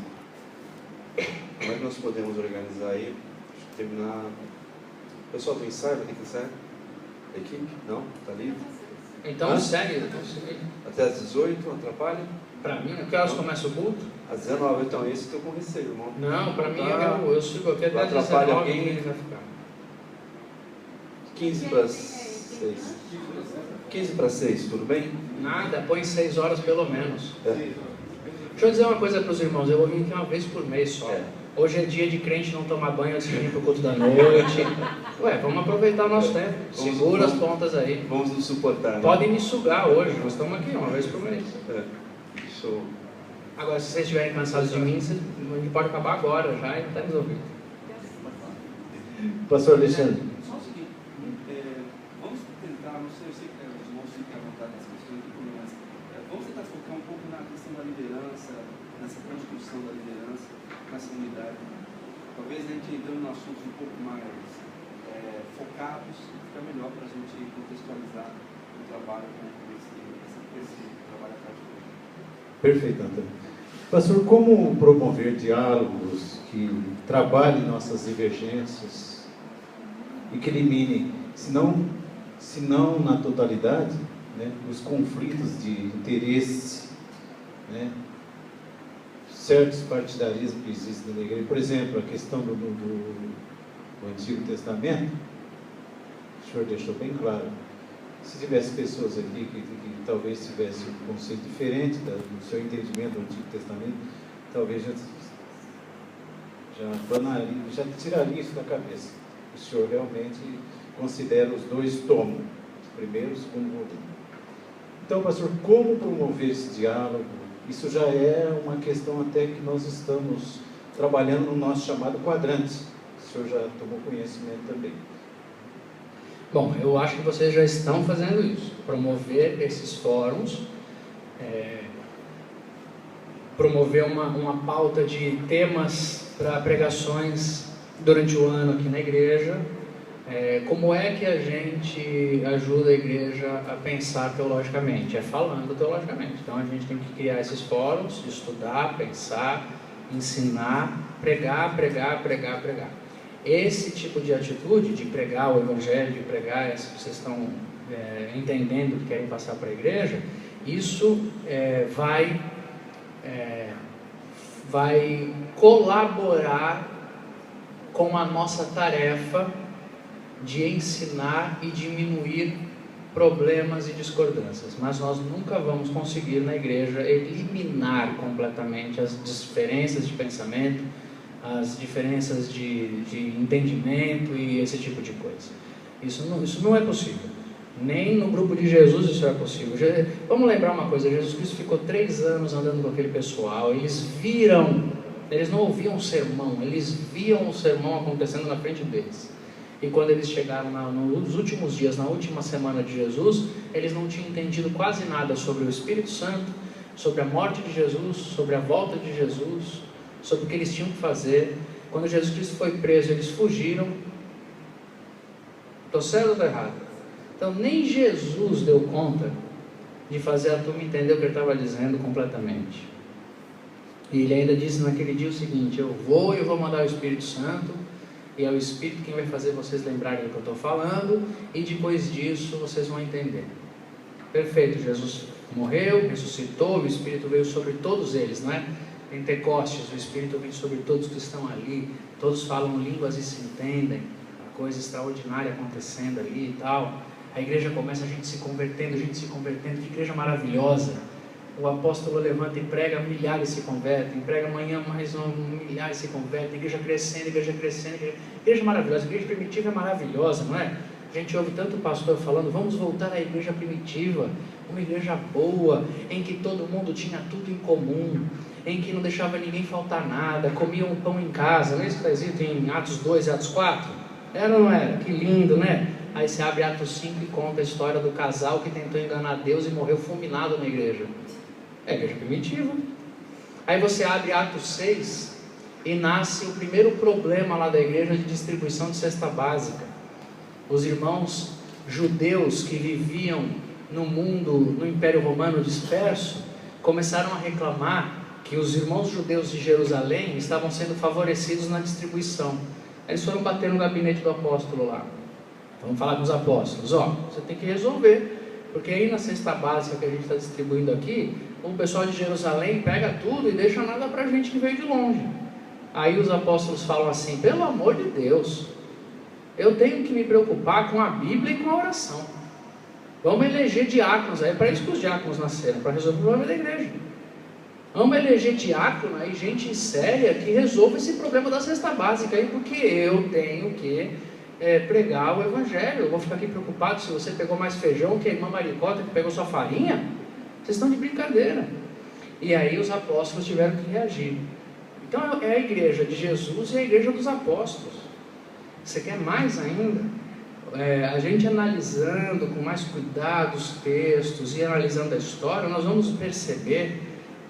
Como é que nós podemos organizar aí? Deixa eu terminar. O pessoal do ensaio, vai ter que ensaiar? A equipe? Não? Está livre? Então segue. Até às 18, não atrapalha? Para mim, que horas começa o culto? Às 19, então esse estou com receio, irmão. Não, para mim eu sigo aqui até 19 alguém vai ficar. 15 para 6. 15 para 6, tudo bem? Nada, põe 6 horas pelo menos. É. Deixa eu dizer uma coisa para os irmãos, eu vou vir aqui uma vez por mês só. Hoje é dia de crente não tomar banho antes de vir para o culto da noite. Ué, vamos aproveitar o nosso tempo. Segura as pontas aí. Vamos nos suportar. Né? Podem me sugar hoje, nós estamos aqui uma vez por mês. Show. Agora, se vocês estiverem cansados de mim, a gente pode acabar agora já e está resolvido. Pastor Alexandre. Só o seguinte, vamos tentar, não sei, eu sei que os irmãos ficam à vontade nessa questão aqui, mas vamos tentar focar um pouco na questão da liderança, nessa construção da liderança, nessa unidade. Talvez a gente entrando em assuntos um pouco mais focados, fica melhor para a gente contextualizar o trabalho com esse trabalho prático. Perfeito, Antônio. Pastor, como promover diálogos que trabalhem nossas divergências e que eliminem, se não na totalidade, né, os conflitos de interesse, né, certos partidarismos que existem na igreja? Por exemplo, a questão do Antigo Testamento, o senhor deixou bem claro. se tivesse pessoas aqui que talvez tivessem um conceito diferente do seu entendimento do Antigo Testamento, talvez já tiraria isso da cabeça. O senhor realmente considera os dois tomos, o primeiro e o segundo volume. Então, pastor, como promover esse diálogo? Isso já é uma questão até que nós estamos trabalhando no nosso chamado quadrante. O senhor já tomou conhecimento também. Bom, eu acho que vocês já estão fazendo isso. Promover esses fóruns, promover uma pauta de temas para pregações durante o ano aqui na igreja. Como é que a gente ajuda a igreja a pensar teologicamente? É falando teologicamente. Então a gente tem que criar esses fóruns, estudar, pensar, ensinar, pregar. Esse tipo de atitude, de pregar o Evangelho, de pregar essa que vocês estão entendendo que querem passar para a igreja, isso vai colaborar com a nossa tarefa de ensinar e diminuir problemas e discordâncias, mas nós nunca vamos conseguir na igreja eliminar completamente as diferenças de pensamento, as diferenças de entendimento e esse tipo de coisa. Isso não é possível. Nem no grupo de Jesus isso é possível. Vamos lembrar uma coisa, Jesus Cristo ficou 3 anos andando com aquele pessoal, eles não ouviam o sermão, eles viam o sermão acontecendo na frente deles. E quando eles chegaram nos últimos dias, na última semana de Jesus, eles não tinham entendido quase nada sobre o Espírito Santo, sobre a morte de Jesus, sobre a volta de Jesus, sobre o que eles tinham que fazer. Quando Jesus Cristo foi preso, eles fugiram. Estou certo ou estou errado? Então nem Jesus deu conta de fazer a turma entender o que ele estava dizendo completamente. E ele ainda disse naquele dia o seguinte: eu vou mandar o Espírito Santo, e é o Espírito quem vai fazer vocês lembrarem do que eu estou falando, e depois disso vocês vão entender. Perfeito, Jesus morreu, ressuscitou, o Espírito veio sobre todos eles, não é? Pentecostes, o Espírito veio sobre todos que estão ali, todos falam línguas e se entendem, a coisa extraordinária acontecendo ali e tal. A igreja começa, a gente se convertendo, que igreja maravilhosa. O apóstolo levanta e prega, milhares se convertem, prega amanhã mais milhares se convertem, igreja crescendo, igreja maravilhosa, a igreja primitiva é maravilhosa, não é? A gente ouve tanto pastor falando, vamos voltar à igreja primitiva, uma igreja boa, em que todo mundo tinha tudo em comum, em que não deixava ninguém faltar nada, comiam um pão em casa, não é isso que está escrito em Atos 2 e Atos 4? Era ou não era? Que lindo, né? Aí você abre Atos 5 e conta a história do casal que tentou enganar Deus e morreu fulminado na igreja. É a igreja primitiva. Aí você abre Atos 6 e nasce o primeiro problema lá da igreja de distribuição de cesta básica. Os irmãos judeus que viviam no mundo, no Império Romano disperso, começaram a reclamar que os irmãos judeus de Jerusalém estavam sendo favorecidos na distribuição. Eles foram bater no gabinete do apóstolo lá. Vamos falar com os apóstolos, você tem que resolver, porque aí na cesta básica que a gente está distribuindo aqui, o pessoal de Jerusalém pega tudo e deixa nada para a gente que veio de longe. Aí os apóstolos falam assim: pelo amor de Deus, eu tenho que me preocupar com a Bíblia e com a oração. Vamos eleger diáconos, é para isso que os diáconos nasceram, para resolver o problema da igreja. Vamos eleger diácono aí, gente séria, que resolva esse problema da cesta básica aí, porque eu tenho que pregar o Evangelho. Eu vou ficar aqui preocupado se você pegou mais feijão que a irmã Maricota que pegou sua farinha? Vocês estão de brincadeira. E aí os apóstolos tiveram que reagir. Então é a igreja de Jesus e a igreja dos apóstolos. Você quer mais ainda? A gente analisando com mais cuidado os textos e analisando a história, nós vamos perceber,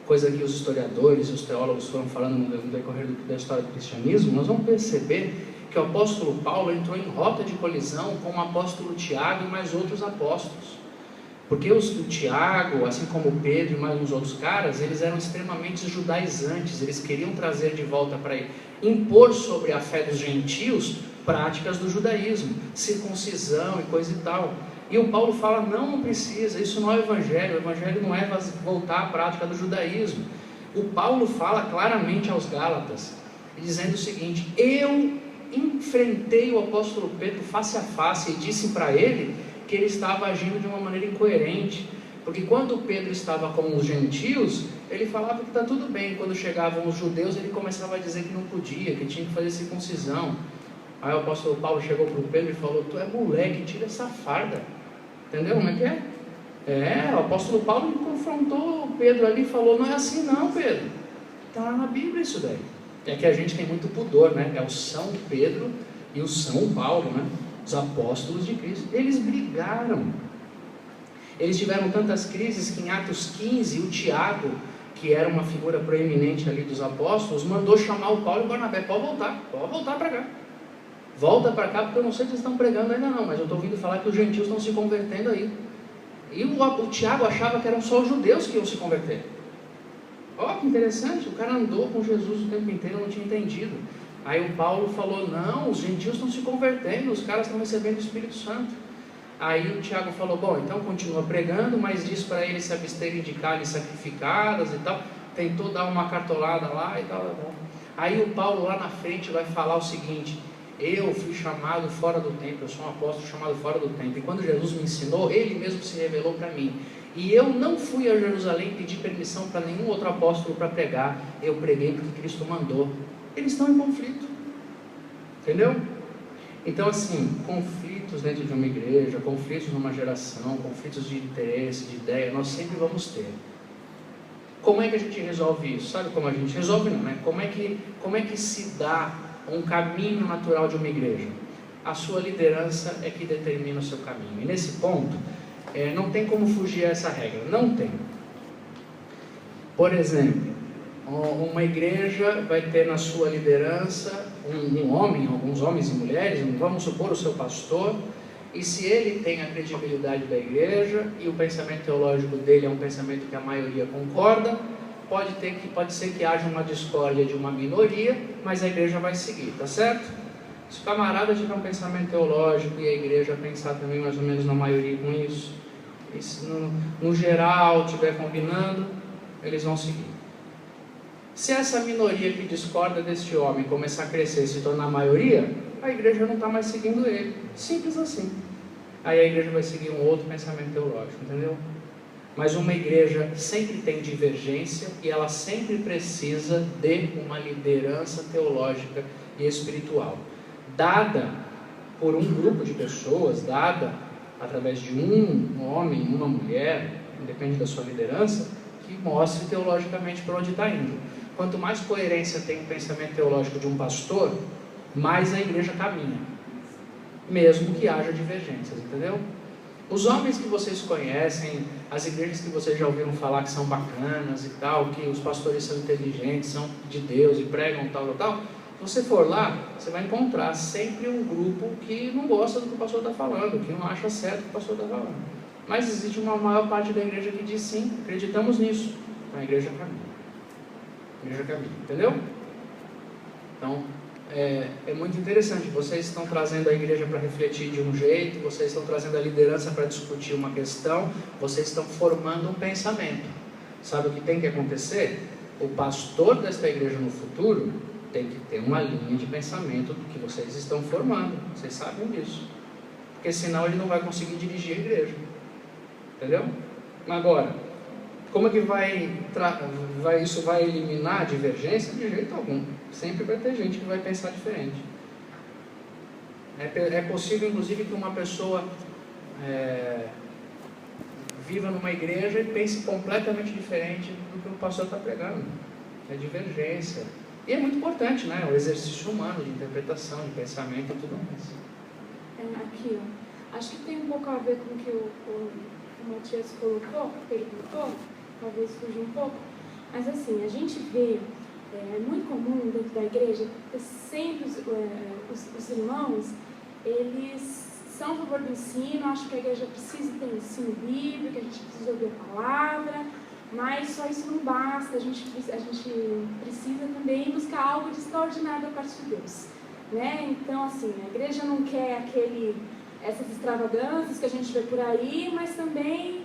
coisa que os historiadores e os teólogos foram falando no decorrer da história do cristianismo, nós vamos perceber que o apóstolo Paulo entrou em rota de colisão com o apóstolo Tiago e mais outros apóstolos. Porque o Tiago, assim como o Pedro e mais uns outros caras, eles eram extremamente judaizantes, eles queriam trazer de volta para impor sobre a fé dos gentios práticas do judaísmo, circuncisão e coisa e tal. E o Paulo fala, não precisa, isso não é o evangelho não é voltar à prática do judaísmo. O Paulo fala claramente aos Gálatas, dizendo o seguinte: eu enfrentei o apóstolo Pedro face a face e disse para ele que ele estava agindo de uma maneira incoerente. Porque quando Pedro estava com os gentios, ele falava que está tudo bem. Quando chegavam os judeus, ele começava a dizer que não podia, que tinha que fazer circuncisão. Aí o apóstolo Paulo chegou para o Pedro e falou: tu é moleque, tira essa farda. Entendeu como é que é? O apóstolo Paulo confrontou o Pedro ali e falou: não é assim não, Pedro. Está lá na Bíblia isso daí. É que a gente tem muito pudor, né? É o São Pedro e o São Paulo, né? Os apóstolos de Cristo. Eles brigaram. Eles tiveram tantas crises que em Atos 15, o Tiago, que era uma figura proeminente ali dos apóstolos, mandou chamar o Paulo e o Barnabé: pode voltar para cá. Volta para cá, porque eu não sei se vocês estão pregando ainda não, mas eu estou ouvindo falar que os gentios estão se convertendo aí. E o Tiago achava que eram só os judeus que iam se converter. Olha que interessante, o cara andou com Jesus o tempo inteiro, não tinha entendido. Aí o Paulo falou: não, os gentios estão se convertendo, os caras estão recebendo o Espírito Santo. Aí o Tiago falou: bom, então continua pregando, mas diz para eles se absterem de carnes sacrificadas e tal. Tentou dar uma cartolada lá e tal. Aí o Paulo lá na frente vai falar o seguinte: eu fui chamado fora do tempo, eu sou um apóstolo chamado fora do tempo, e quando Jesus me ensinou, ele mesmo se revelou para mim, e eu não fui a Jerusalém pedir permissão para nenhum outro apóstolo para pregar, eu preguei porque Cristo mandou. Eles estão em conflito, entendeu? Então assim, conflitos dentro de uma igreja, conflitos numa geração, conflitos de interesse, de ideia, nós sempre vamos ter. Como é que a gente resolve isso? Sabe como a gente resolve? Não, né? Como é que se dá um caminho natural de uma igreja? A sua liderança é que determina o seu caminho. E nesse ponto, não tem como fugir a essa regra. Não tem. Por exemplo, uma igreja vai ter na sua liderança um homem, alguns homens e mulheres, vamos supor o seu pastor, e se ele tem a credibilidade da igreja e o pensamento teológico dele é um pensamento que a maioria concorda, pode ser que haja uma discórdia de uma minoria, mas a igreja vai seguir, tá certo? Se o camarada tiver um pensamento teológico e a igreja pensar também mais ou menos na maioria com isso, e se no geral estiver combinando, eles vão seguir. Se essa minoria que discorda deste homem começar a crescer e se tornar maioria, a igreja não está mais seguindo ele. Simples assim. Aí a igreja vai seguir um outro pensamento teológico, entendeu? Mas uma igreja sempre tem divergência e ela sempre precisa de uma liderança teológica e espiritual, dada por um grupo de pessoas, dada através de um homem, uma mulher, depende da sua liderança, que mostre teologicamente para onde está indo. Quanto mais coerência tem o pensamento teológico de um pastor, mais a igreja caminha, mesmo que haja divergências, entendeu? Os homens que vocês conhecem, as igrejas que vocês já ouviram falar que são bacanas e tal, que os pastores são inteligentes, são de Deus e pregam tal, se você for lá, você vai encontrar sempre um grupo que não gosta do que o pastor está falando, que não acha certo o que o pastor está falando. Mas existe uma maior parte da igreja que diz sim, acreditamos nisso. Então a igreja caminha. A igreja caminha, entendeu? Então, é muito interessante. Vocês estão trazendo a igreja para refletir de um jeito, vocês estão trazendo a liderança para discutir uma questão, vocês estão formando um pensamento. Sabe o que tem que acontecer? O pastor desta igreja no futuro tem que ter uma linha de pensamento do que vocês estão formando. Vocês sabem disso. Porque senão ele não vai conseguir dirigir a igreja. Entendeu? Agora, como é que isso vai eliminar a divergência? De jeito algum. Sempre vai ter gente que vai pensar diferente. É possível, inclusive, que uma pessoa viva numa igreja e pense completamente diferente do que o pastor está pregando. É divergência. E é muito importante, né? O exercício humano de interpretação, de pensamento e tudo mais. Aqui, ó. Acho que tem um pouco a ver com o que o Matias perguntou, talvez fuja um pouco, mas assim, a gente vê, é muito comum dentro da igreja, sempre os irmãos, eles são a favor do ensino, acham que a igreja precisa ter ensino bíblico, que a gente precisa ouvir a palavra, mas só isso não basta, a gente precisa também buscar algo de extraordinário da parte de Deus, né? Então, assim, a igreja não quer essas extravagâncias que a gente vê por aí, mas também,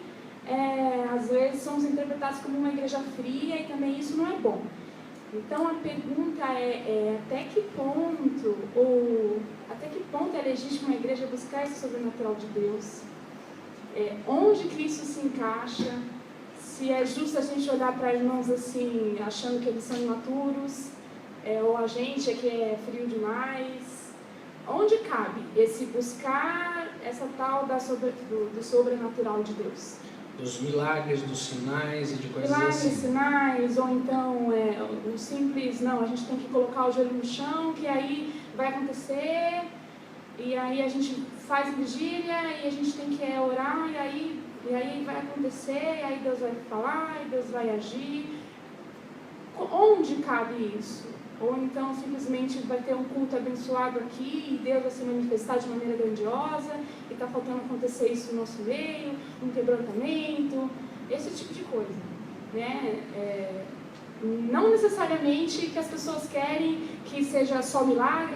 às vezes, somos interpretados como uma igreja fria e também isso não é bom. Então, a pergunta até que ponto é legítimo a igreja buscar esse sobrenatural de Deus? onde que isso se encaixa, se é justo a gente olhar para irmãos assim, achando que eles são imaturos, ou a gente é que é frio demais. Onde cabe esse buscar essa tal do sobrenatural de Deus? Dos milagres, dos sinais e de coisas Milagres, assim. sinais, ou então um simples, não, a gente tem que colocar o joelho no chão, que aí vai acontecer, e aí a gente faz vigília, e a gente tem que orar, e aí vai acontecer, e aí Deus vai falar, e Deus vai agir. Onde cabe isso? Ou então simplesmente vai ter um culto abençoado aqui e Deus vai se manifestar de maneira grandiosa e está faltando acontecer isso no nosso meio, um quebrantamento, esse tipo de coisa, né? Não necessariamente que as pessoas querem que seja só milagre,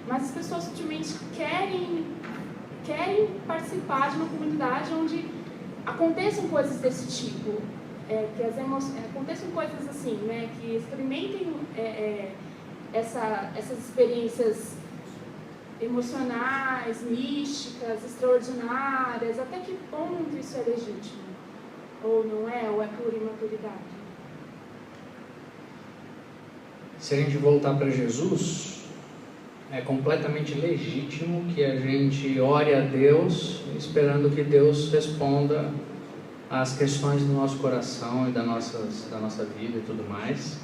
mas as pessoas simplesmente querem participar de uma comunidade onde aconteçam coisas desse tipo. Que aconteçam coisas assim, né, que experimentem essas experiências emocionais, místicas, extraordinárias. Até que ponto isso é legítimo? Ou não é? Ou é pura imaturidade? Se a gente voltar para Jesus, é completamente legítimo que a gente ore a Deus esperando que Deus responda as questões do nosso coração e da nossa vida e tudo mais.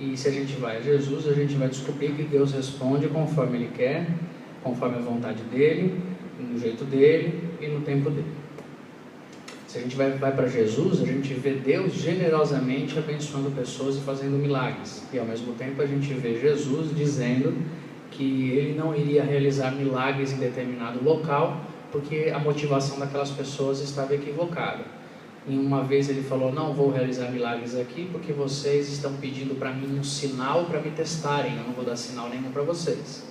E se a gente vai a Jesus, a gente vai descobrir que Deus responde conforme Ele quer, conforme a vontade dEle, no jeito dEle e no tempo dEle. Se a gente vai para Jesus, a gente vê Deus generosamente abençoando pessoas e fazendo milagres. E ao mesmo tempo a gente vê Jesus dizendo que Ele não iria realizar milagres em determinado local, porque a motivação daquelas pessoas estava equivocada. E uma vez Ele falou, não vou realizar milagres aqui, porque vocês estão pedindo para mim um sinal para me testarem, eu não vou dar sinal nenhum para vocês.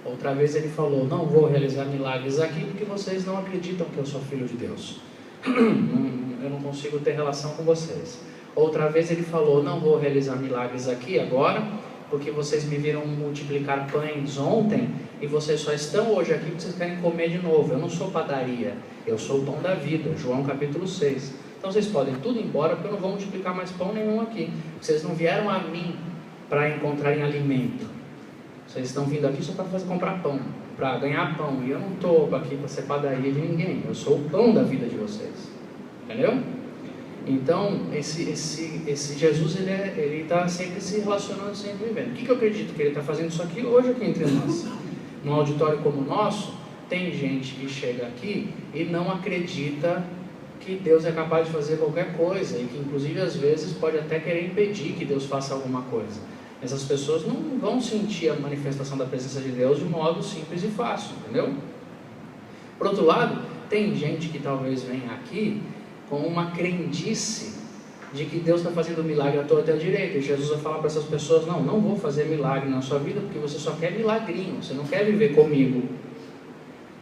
Outra vez Ele falou, não vou realizar milagres aqui, porque vocês não acreditam que eu sou filho de Deus. Eu não consigo ter relação com vocês. Outra vez Ele falou, não vou realizar milagres aqui agora, porque vocês me viram multiplicar pães ontem e vocês só estão hoje aqui porque vocês querem comer de novo. Eu não sou padaria, eu sou o pão da vida. João capítulo 6. Então vocês podem tudo ir embora porque eu não vou multiplicar mais pão nenhum aqui. Vocês não vieram a mim para encontrarem alimento. Vocês estão vindo aqui só para comprar pão, para ganhar pão. E eu não estou aqui para ser padaria de ninguém. Eu sou o pão da vida de vocês. Entendeu? Então, esse Jesus, ele está sempre se relacionando, sempre vivendo. O que eu acredito que ele está fazendo isso aqui hoje aqui entre nós? Num auditório como o nosso, tem gente que chega aqui e não acredita que Deus é capaz de fazer qualquer coisa e que, inclusive, às vezes pode até querer impedir que Deus faça alguma coisa. Essas pessoas não vão sentir a manifestação da presença de Deus de modo simples e fácil, entendeu? Por outro lado, tem gente que talvez venha aqui com uma crendice de que Deus está fazendo milagre à torta e à direita. E Jesus vai falar para essas pessoas, não vou fazer milagre na sua vida porque você só quer milagrinho, você não quer viver comigo.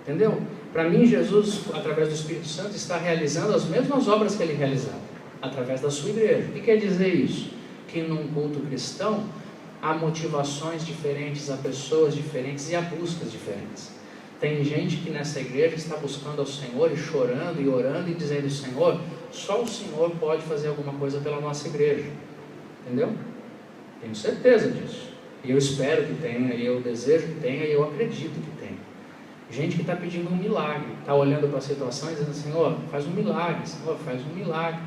Entendeu? Para mim, Jesus, através do Espírito Santo, está realizando as mesmas obras que Ele realizava, através da sua igreja. O que quer dizer isso? Que num culto cristão, há motivações diferentes, há pessoas diferentes e há buscas diferentes. Tem gente que nessa igreja está buscando ao Senhor e chorando e orando e dizendo, Senhor, só o Senhor pode fazer alguma coisa pela nossa igreja. Entendeu? Tenho certeza disso. E eu espero que tenha, e eu desejo que tenha, e eu acredito que tenha. Gente que está pedindo um milagre, está olhando para a situação e dizendo, Senhor, faz um milagre, Senhor, faz um milagre.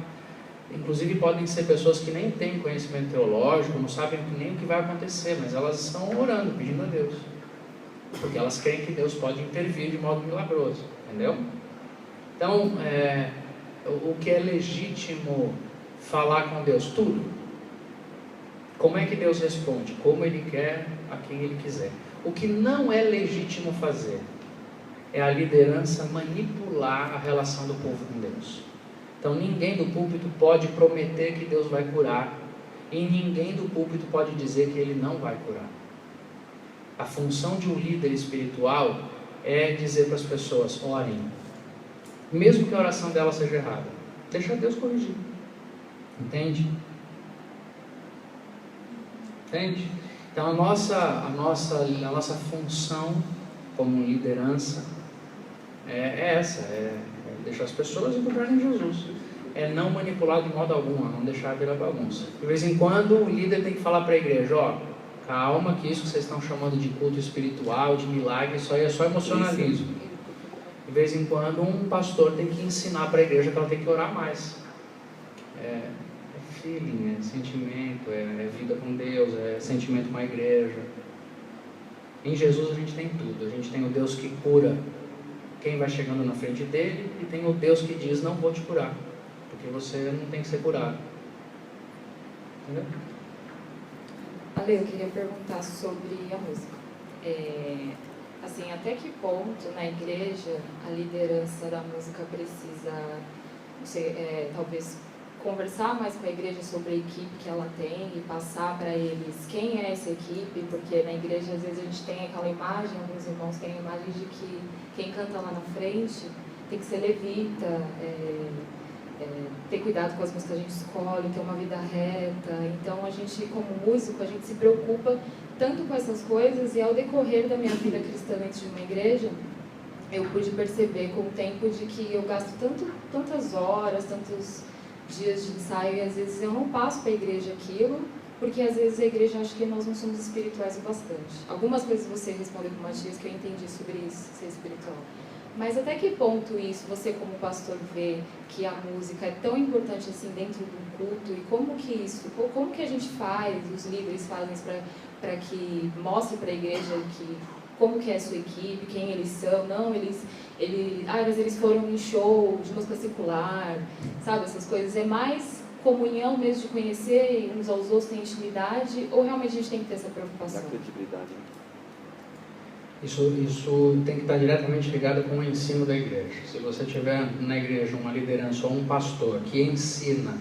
Inclusive podem ser pessoas que nem têm conhecimento teológico, não sabem nem o que vai acontecer, mas elas estão orando, pedindo a Deus. Porque elas creem que Deus pode intervir de modo milagroso, entendeu? Então, o que é legítimo falar com Deus? Tudo. Como é que Deus responde? Como Ele quer, a quem Ele quiser. O que não é legítimo fazer é a liderança manipular a relação do povo com Deus. Então, ninguém do púlpito pode prometer que Deus vai curar, e ninguém do púlpito pode dizer que Ele não vai curar. A função de um líder espiritual é dizer para as pessoas, orem, mesmo que a oração dela seja errada, deixa Deus corrigir. Entende? Entende? Então a nossa função como liderança é essa, deixar as pessoas encontrarem Jesus. É não manipular de modo algum, não deixar virar bagunça. De vez em quando o líder tem que falar para a igreja, ó, calma que isso que vocês estão chamando de culto espiritual, de milagre, isso aí é só emocionalismo. De vez em quando um pastor tem que ensinar para a igreja que ela tem que orar mais. É feeling, é sentimento, é vida com Deus, é sentimento com a igreja. Em Jesus a gente tem tudo. A gente tem o Deus que cura quem vai chegando na frente dele e tem o Deus que diz, não vou te curar, porque você não tem que ser curado. Entendeu? Ale, eu queria perguntar sobre a música. Assim, até que ponto na igreja a liderança da música precisa, talvez, conversar mais com a igreja sobre a equipe que ela tem e passar para eles quem é essa equipe, porque na igreja às vezes a gente tem aquela imagem, alguns irmãos têm a imagem de que quem canta lá na frente tem que ser levita, ter cuidado com as músicas que a gente escolhe, ter uma vida reta. Então a gente, como músico, a gente se preocupa tanto com essas coisas, e ao decorrer da minha vida cristã dentro de uma igreja, eu pude perceber com o tempo de que eu gasto tantas horas, tantos dias de ensaio, e às vezes eu não passo para a igreja aquilo, porque às vezes a igreja acha que nós não somos espirituais o bastante. Algumas coisas você respondeu para o Matias que eu entendi sobre isso, ser espiritual. Mas até que ponto isso, você como pastor vê que a música é tão importante assim dentro do culto, e como que a gente faz, os líderes fazem para que mostre para a igreja como que é a sua equipe, quem eles são, mas eles foram em show de música secular, sabe, essas coisas. É mais comunhão mesmo, de conhecer uns aos outros, ter intimidade, ou realmente a gente tem que ter essa preocupação? Da credibilidade. Isso tem que estar diretamente ligado com o ensino da igreja. Se você tiver na igreja uma liderança ou um pastor que ensina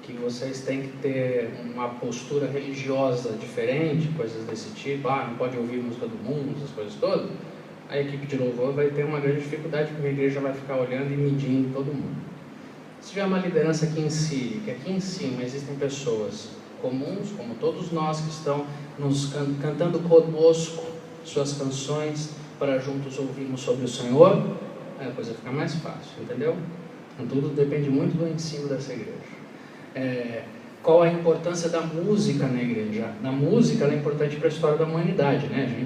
que vocês têm que ter uma postura religiosa diferente, coisas desse tipo, não pode ouvir música do mundo, essas coisas todas, a equipe de louvor vai ter uma grande dificuldade, porque a igreja vai ficar olhando e medindo todo mundo. Se tiver uma liderança que ensine, que aqui em cima existem pessoas comuns, como todos nós que estão nos cantando conosco suas canções para juntos ouvirmos sobre o Senhor, a coisa fica mais fácil, entendeu? Então tudo depende muito do ensino dessa igreja. Qual a importância da música na igreja? Na música ela é importante para a história da humanidade, né?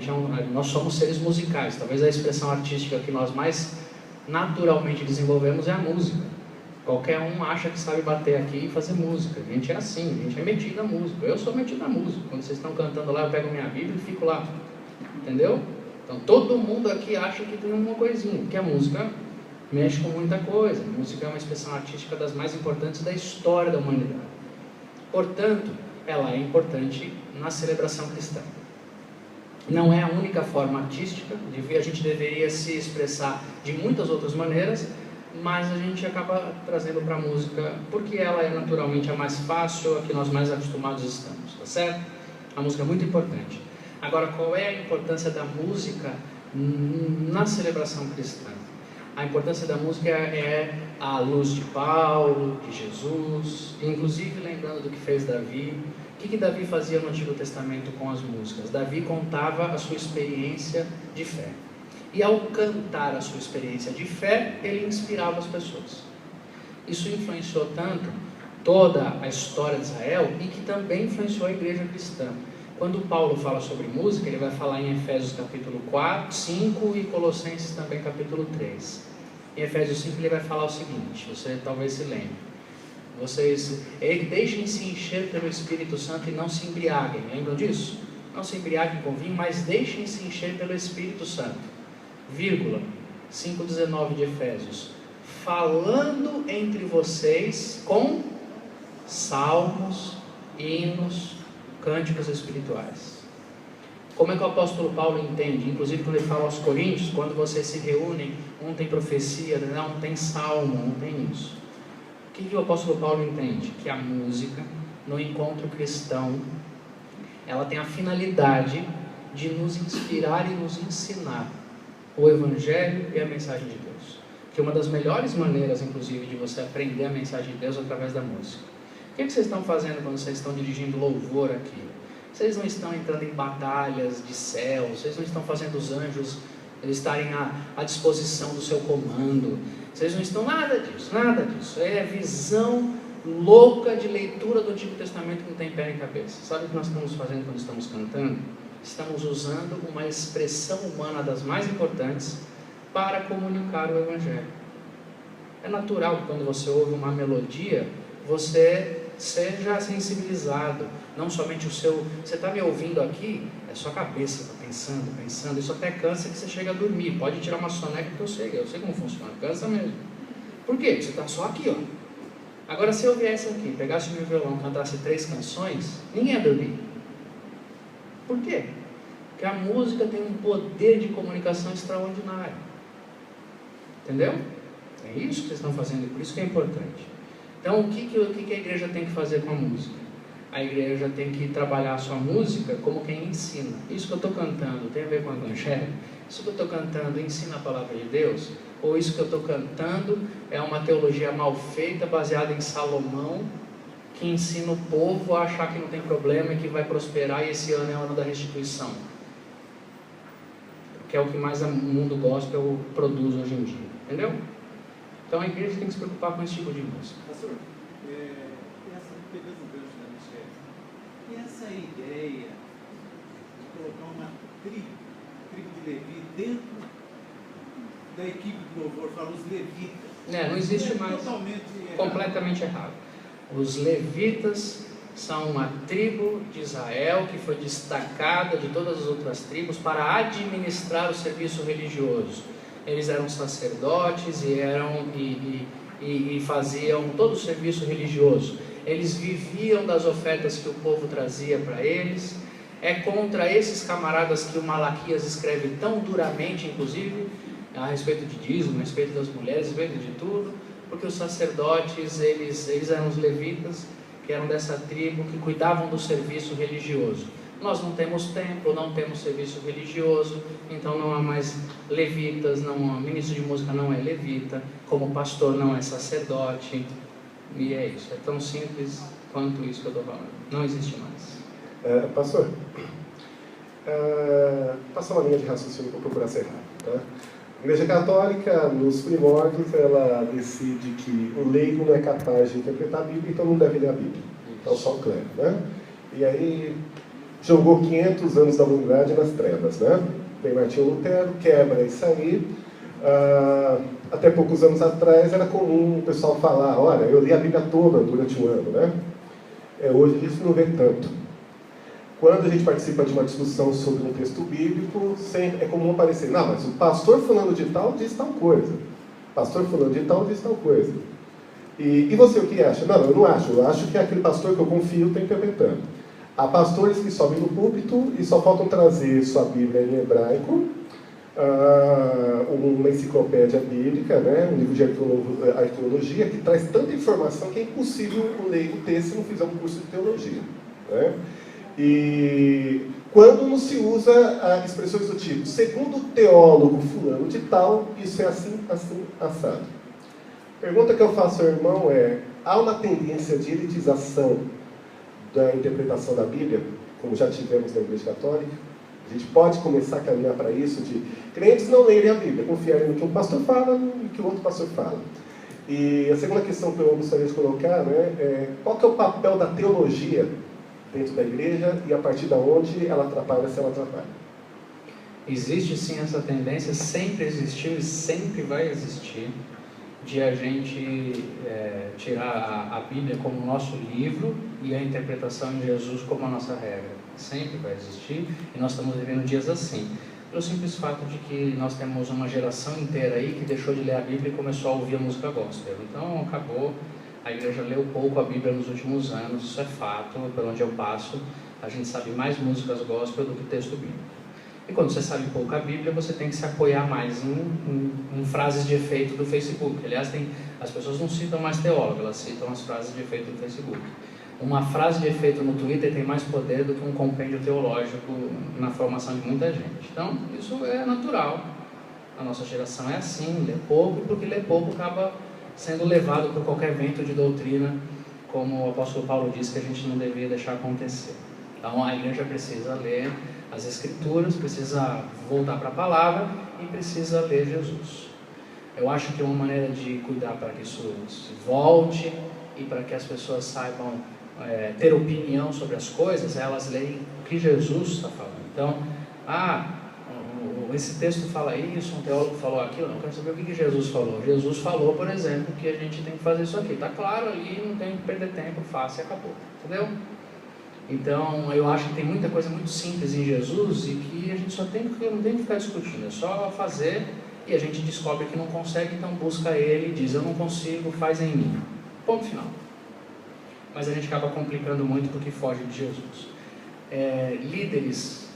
Nós somos seres musicais. Talvez a expressão artística que nós mais naturalmente desenvolvemos é a música. Qualquer um acha que sabe bater aqui e fazer música. A gente é assim, a gente é metido a música. Eu sou metido a música. Quando vocês estão cantando lá, eu pego minha Bíblia e fico lá. Entendeu? Então todo mundo aqui acha que tem uma coisinha, porque a música mexe com muita coisa. A música é uma expressão artística das mais importantes da história da humanidade. Portanto, ela é importante na celebração cristã. Não é a única forma artística, a gente deveria se expressar de muitas outras maneiras, mas a gente acaba trazendo para a música porque ela é naturalmente a mais fácil, a que nós mais acostumados estamos, tá certo? A música é muito importante. Agora, qual é a importância da música na celebração cristã? A importância da música é a luz de Paulo, de Jesus, inclusive lembrando do que fez Davi. O que Davi fazia no Antigo Testamento com as músicas? Davi contava a sua experiência de fé. E ao cantar a sua experiência de fé, ele inspirava as pessoas. Isso influenciou tanto toda a história de Israel e que também influenciou a igreja cristã. Quando Paulo fala sobre música, ele vai falar em Efésios capítulo 4, 5 e Colossenses também capítulo 3. Em Efésios 5 ele vai falar o seguinte, você talvez se lembre. Vocês deixem-se encher pelo Espírito Santo e não se embriaguem. Lembram disso? Não se embriaguem com vinho, mas deixem-se encher pelo Espírito Santo. 5:19 de Efésios. Falando entre vocês com salmos, hinos, cânticos espirituais. Como é que o apóstolo Paulo entende? Inclusive quando ele fala aos coríntios, quando vocês se reúnem, um tem profecia, não tem salmo, não tem isso. O que o apóstolo Paulo entende? Que a música, no encontro cristão, ela tem a finalidade de nos inspirar e nos ensinar o Evangelho e a mensagem de Deus. Que uma das melhores maneiras, inclusive, de você aprender a mensagem de Deus é através da música. O que vocês estão fazendo quando vocês estão dirigindo louvor aqui? Vocês não estão entrando em batalhas de céu, vocês não estão fazendo os anjos eles estarem à disposição do seu comando. Vocês não estão nada disso, nada disso. É visão louca de leitura do Antigo Testamento que não tem pé nem cabeça. Sabe o que nós estamos fazendo quando estamos cantando? Estamos usando uma expressão humana das mais importantes para comunicar o Evangelho. É natural que quando você ouve uma melodia, você seja sensibilizado. Não somente o seu... Você está me ouvindo aqui, é sua cabeça está pensando. Isso até cansa que você chega a dormir. Pode tirar uma soneca que eu sei como funciona. Cansa mesmo. Por quê? Você está só aqui, ó. Agora, se eu viesse aqui, pegasse o meu violão, cantasse 3 canções, ninguém ia dormir. Por quê? Porque a música tem um poder de comunicação extraordinário. Entendeu? É isso que vocês estão fazendo e por isso que é importante. Então, o que a igreja tem que fazer com a música? A igreja tem que trabalhar a sua música como quem ensina. Isso que eu estou cantando tem a ver com o Evangelho? Isso que eu estou cantando ensina a palavra de Deus? Ou isso que eu estou cantando é uma teologia mal feita, baseada em Salomão, que ensina o povo a achar que não tem problema e que vai prosperar e esse ano é o ano da restituição? Que é o que mais o mundo gospel produz hoje em dia. Entendeu? Então a igreja tem que se preocupar com esse tipo de música. Pastor, pegando o gancho da Michelle, e essa ideia de colocar uma tribo de Levi dentro da equipe do louvor, fala os levitas. Não existe mais. Completamente errado. Os levitas são uma tribo de Israel que foi destacada de todas as outras tribos para administrar o serviço religioso. Eles eram sacerdotes e faziam todo o serviço religioso. Eles viviam das ofertas que o povo trazia para eles. É contra esses camaradas que o Malaquias escreve tão duramente, inclusive, a respeito de dízimo, a respeito das mulheres, a respeito de tudo, porque os sacerdotes, eles eram os levitas, que eram dessa tribo, que cuidavam do serviço religioso. Nós não temos templo, não temos serviço religioso, então não há mais levitas, ministro de música não é levita, como pastor não é sacerdote, e é isso, é tão simples quanto isso que eu estou falando, não existe mais. Pastor, passar uma linha de raciocínio para procurar ser rápido, tá? A Igreja Católica, nos primórdios, ela decide que o leigo não é capaz de interpretar a Bíblia, então não deve ler a Bíblia. Então só o clero, né? E aí jogou 500 anos da humanidade nas trevas, né? Vem Martinho Lutero, quebra isso aí. Até poucos anos atrás era comum o pessoal falar, olha, eu li a Bíblia toda durante um ano, né? Hoje a gente não vê tanto. Quando a gente participa de uma discussão sobre um texto bíblico, sempre é comum aparecer, não, mas o pastor fulano de tal diz tal coisa. Pastor fulano de tal diz tal coisa. E você o que acha? Não, eu não acho. Eu acho que aquele pastor que eu confio está interpretando. Há pastores que sobem no púlpito e só faltam trazer sua Bíblia em hebraico, uma enciclopédia bíblica, né, um livro de arqueologia, que traz tanta informação que é impossível o leigo ter se não fizer um curso de teologia, né? E quando não se usa expressões do tipo, segundo o teólogo fulano de tal, isso é assim, assim, assado. A pergunta que eu faço ao irmão é, há uma tendência de elitização da interpretação da Bíblia, como já tivemos na Igreja Católica? A gente pode começar a caminhar para isso, de crentes não lerem a Bíblia, confiarem no que um pastor fala e no que o outro pastor fala. E a segunda questão que eu gostaria de colocar, né, é qual que é o papel da teologia dentro da igreja e a partir de onde ela atrapalha, se ela atrapalha? Existe sim essa tendência, sempre existiu e sempre vai existir, de a gente tirar a Bíblia como nosso livro e a interpretação de Jesus como a nossa regra. Sempre vai existir e nós estamos vivendo dias assim. Pelo simples fato de que nós temos uma geração inteira aí que deixou de ler a Bíblia e começou a ouvir a música gospel. Então acabou. A igreja leu pouco a Bíblia nos últimos anos, isso é fato, por onde eu passo, a gente sabe mais músicas gospel do que texto bíblico. E quando você sabe pouco a Bíblia, você tem que se apoiar mais em frases de efeito do Facebook. Aliás, as pessoas não citam mais teólogo, elas citam as frases de efeito do Facebook. Uma frase de efeito no Twitter tem mais poder do que um compêndio teológico na formação de muita gente. Então, isso é natural. A nossa geração é assim, lê pouco, porque lê pouco acaba sendo levado por qualquer vento de doutrina, como o apóstolo Paulo disse que a gente não devia deixar acontecer. Então a igreja precisa ler as Escrituras, precisa voltar para a palavra e precisa ler Jesus. Eu acho que uma maneira de cuidar para que isso se volte e para que as pessoas saibam ter opinião sobre as coisas, elas leem o que Jesus está falando. Então, esse texto fala isso, um teólogo falou aquilo, não, eu quero saber o que Jesus falou. Jesus falou, por exemplo, que a gente tem que fazer isso aqui. Está claro ali, não tem que perder tempo, faça e acabou. Entendeu? Então, eu acho que tem muita coisa muito simples em Jesus e que a gente não tem que ficar discutindo, é só fazer e a gente descobre que não consegue, então busca ele e diz, eu não consigo, faz em mim. Ponto final. Mas a gente acaba complicando muito porque foge de Jesus. Líderes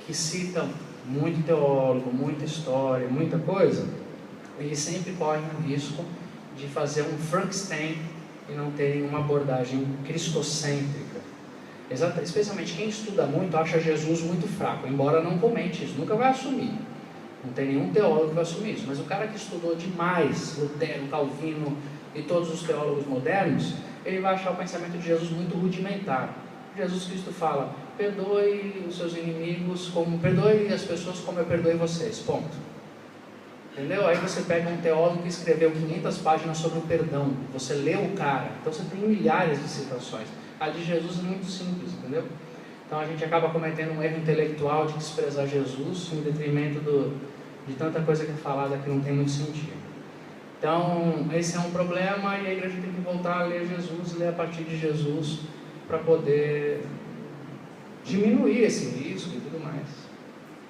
que citam muito teólogo, muita história, muita coisa, eles sempre correm o risco de fazer um Frankenstein e não terem uma abordagem cristocêntrica. Especialmente quem estuda muito acha Jesus muito fraco, embora não comente isso, nunca vai assumir. Não tem nenhum teólogo que vai assumir isso, mas o cara que estudou demais Lutero, Calvino e todos os teólogos modernos, ele vai achar o pensamento de Jesus muito rudimentar. Jesus Cristo fala, perdoe os seus inimigos, perdoe as pessoas como eu perdoei vocês, ponto. Entendeu? Aí você pega um teólogo que escreveu 500 páginas sobre o perdão, você lê o cara, então você tem milhares de citações. A de Jesus é muito simples, entendeu? Então a gente acaba cometendo um erro intelectual de desprezar Jesus em detrimento de tanta coisa que é falada que não tem muito sentido. Então esse é um problema e a igreja tem que voltar a ler Jesus, ler a partir de Jesus, para poder diminuir esse risco e tudo mais.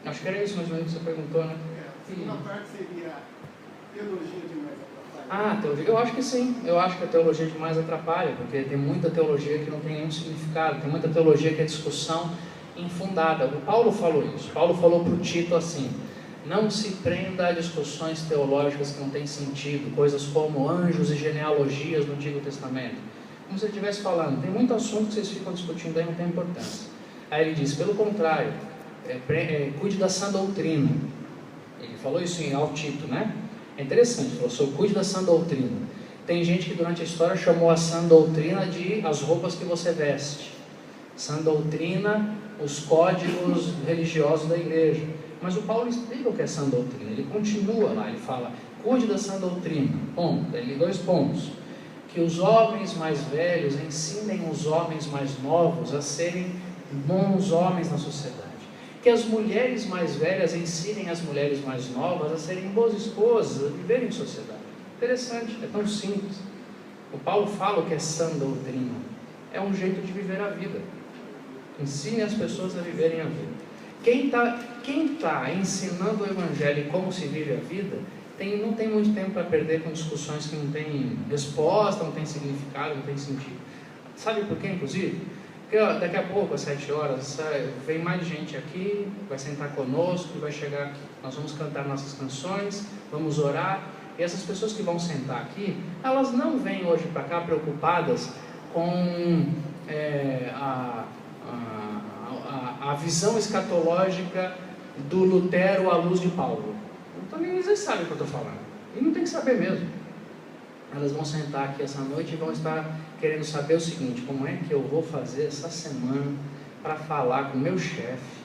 Acho que era isso mais ou menos que você perguntou, né? A segunda parte seria teologia demais atrapalha. Teologia. Eu acho que sim. Eu acho que a teologia demais atrapalha, porque tem muita teologia que não tem nenhum significado, tem muita teologia que é discussão infundada. O Paulo falou isso. Paulo falou para o Tito assim, não se prenda a discussões teológicas que não têm sentido, coisas como anjos e genealogias no Antigo Testamento. Como se ele estivesse falando, tem muito assunto que vocês ficam discutindo aí, não tem importância. Aí ele diz, pelo contrário, cuide da sã doutrina. Ele falou isso ao Tito, né? É interessante, ele falou, cuide da sã doutrina. Tem gente que durante a história chamou a sã doutrina de as roupas que você veste. Sã doutrina, os códigos religiosos da igreja. Mas o Paulo explica o que é sã doutrina, ele continua lá, ele fala, cuide da sã doutrina, ponto, ele 2 pontos. Que os homens mais velhos ensinem os homens mais novos a serem bons homens na sociedade. Que as mulheres mais velhas ensinem as mulheres mais novas a serem boas esposas, a viverem em sociedade. Interessante, é tão simples. O Paulo fala o que é sã doutrina. É um jeito de viver a vida. Ensine as pessoas a viverem a vida. Quem está ensinando o Evangelho e como se vive a vida, não tem muito tempo para perder com discussões que não têm resposta, não tem significado, não tem sentido. Sabe por quê, inclusive? Porque daqui a pouco, às 7 horas, vem mais gente aqui, vai sentar conosco e vai chegar aqui. Nós vamos cantar nossas canções, vamos orar, e essas pessoas que vão sentar aqui, elas não vêm hoje para cá preocupadas com a visão escatológica do Lutero à luz de Paulo. Então eles sabem o que eu estou falando. E não tem que saber mesmo. Elas vão sentar aqui essa noite e vão estar querendo saber o seguinte, como é que eu vou fazer essa semana para falar com o meu chefe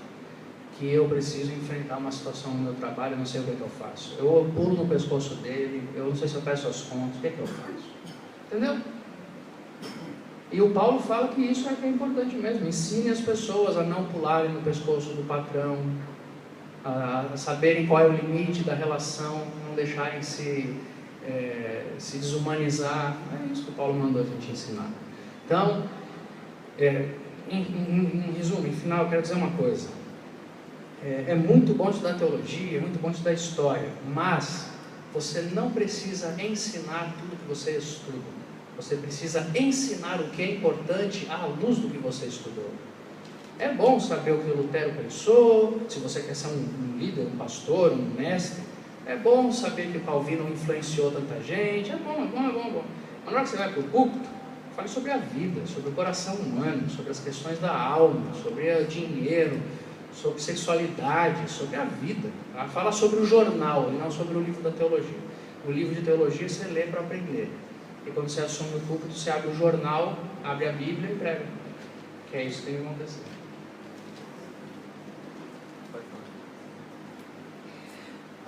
que eu preciso enfrentar uma situação no meu trabalho, eu não sei o que é que eu faço. Eu pulo no pescoço dele, eu não sei se eu peço as contas, o que é que eu faço? Entendeu? E o Paulo fala que isso é que é importante mesmo. Ensine as pessoas a não pularem no pescoço do patrão, a saberem qual é o limite da relação, não deixarem se desumanizar. É isso que o Paulo mandou a gente ensinar. Então, em resumo, em final, eu quero dizer uma coisa. É muito bom estudar teologia, é muito bom estudar história, mas você não precisa ensinar tudo que você estuda. Você precisa ensinar o que é importante à luz do que você estudou. É bom saber o que o Lutero pensou, se você quer ser um líder, um pastor, um mestre. É bom saber que o Calvino influenciou tanta gente. É bom. Mas na hora que você vai para o púlpito, fale sobre a vida, sobre o coração humano, sobre as questões da alma, sobre o dinheiro, sobre sexualidade, sobre a vida. Tá? Fala sobre o jornal e não sobre o livro da teologia. O livro de teologia você lê para aprender. E quando você assume o púlpito, você abre o jornal, abre a Bíblia e prega. Que é isso que tem que acontecer.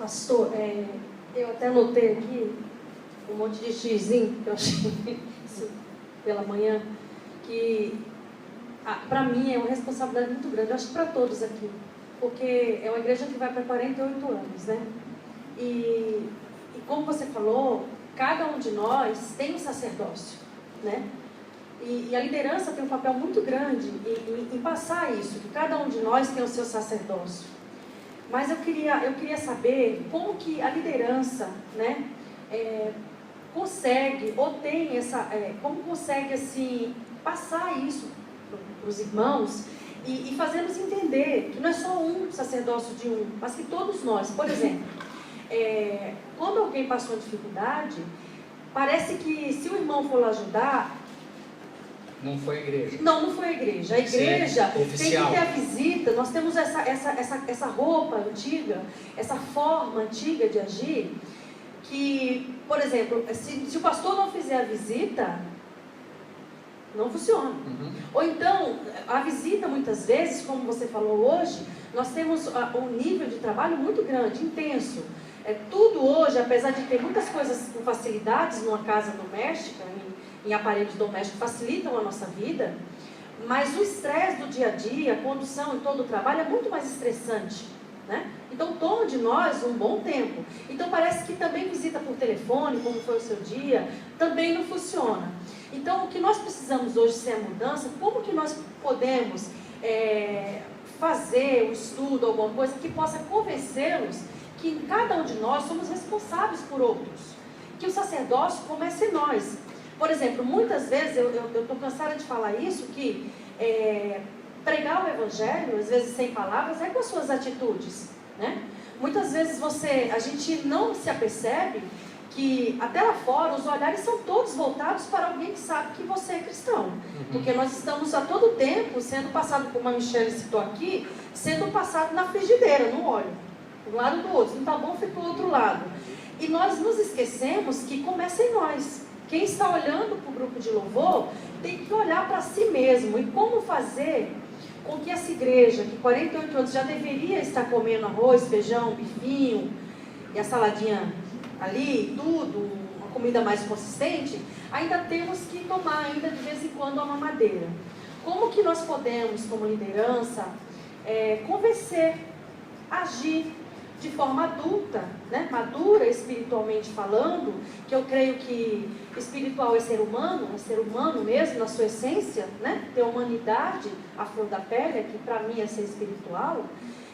Pastor, eu até anotei aqui um monte de xizinho que eu achei isso pela manhã, que para mim é uma responsabilidade muito grande, eu acho que para todos aqui, porque é uma igreja que vai para 48 anos, né? E como você falou, cada um de nós tem um sacerdócio, né? E a liderança tem um papel muito grande em passar isso, que cada um de nós tem o seu sacerdócio. Mas eu queria saber como que a liderança, né, consegue, ou tem essa, como consegue assim, passar isso para os irmãos e fazê-los entender que não é só um sacerdócio de um, mas que todos nós, por exemplo, quando alguém passou uma dificuldade, parece que se o irmão for lá ajudar, não foi a igreja. Não foi a igreja. A igreja tem que oficial. ter a visita. Nós temos essa roupa antiga, essa forma antiga de agir, que, por exemplo, se o pastor não fizer a visita, não funciona. Uhum. Ou então, a visita, muitas vezes, como você falou hoje, nós temos um nível de trabalho muito grande, intenso. Tudo hoje, apesar de ter muitas coisas com facilidades numa casa doméstica, em aparelhos domésticos, facilitam a nossa vida, mas o estresse do dia a dia, a condução e todo o trabalho é muito mais estressante, né? Então toma de nós um bom tempo. Então parece que também visita por telefone, como foi o seu dia, também não funciona. Então o que nós precisamos hoje ser a mudança, como que nós podemos fazer um estudo, alguma coisa que possa convencê-los que cada um de nós somos responsáveis por outros, que o sacerdócio começa em nós. Por exemplo, muitas vezes, eu estou cansada de falar isso, que pregar o evangelho, às vezes sem palavras, é com as suas atitudes, né? Muitas vezes a gente não se apercebe que até lá fora os olhares são todos voltados para alguém que sabe que você é cristão. Uhum. Porque nós estamos a todo tempo sendo passado, como a Michelle citou aqui, sendo passado na frigideira, no óleo, um lado do outro. Se não está bom, fica do outro lado. E nós nos esquecemos que começa em nós. Quem está olhando para o grupo de louvor tem que olhar para si mesmo. E como fazer com que essa igreja, que 48 anos já deveria estar comendo arroz, feijão, bifinho e a saladinha ali, tudo, uma comida mais consistente, ainda temos que tomar ainda de vez em quando uma mamadeira. Como que nós podemos, como liderança, convencer, agir de forma adulta, né? Madura espiritualmente falando, que eu creio que espiritual é ser humano mesmo, na sua essência, né? Ter humanidade à flor da pele, que para mim é ser espiritual.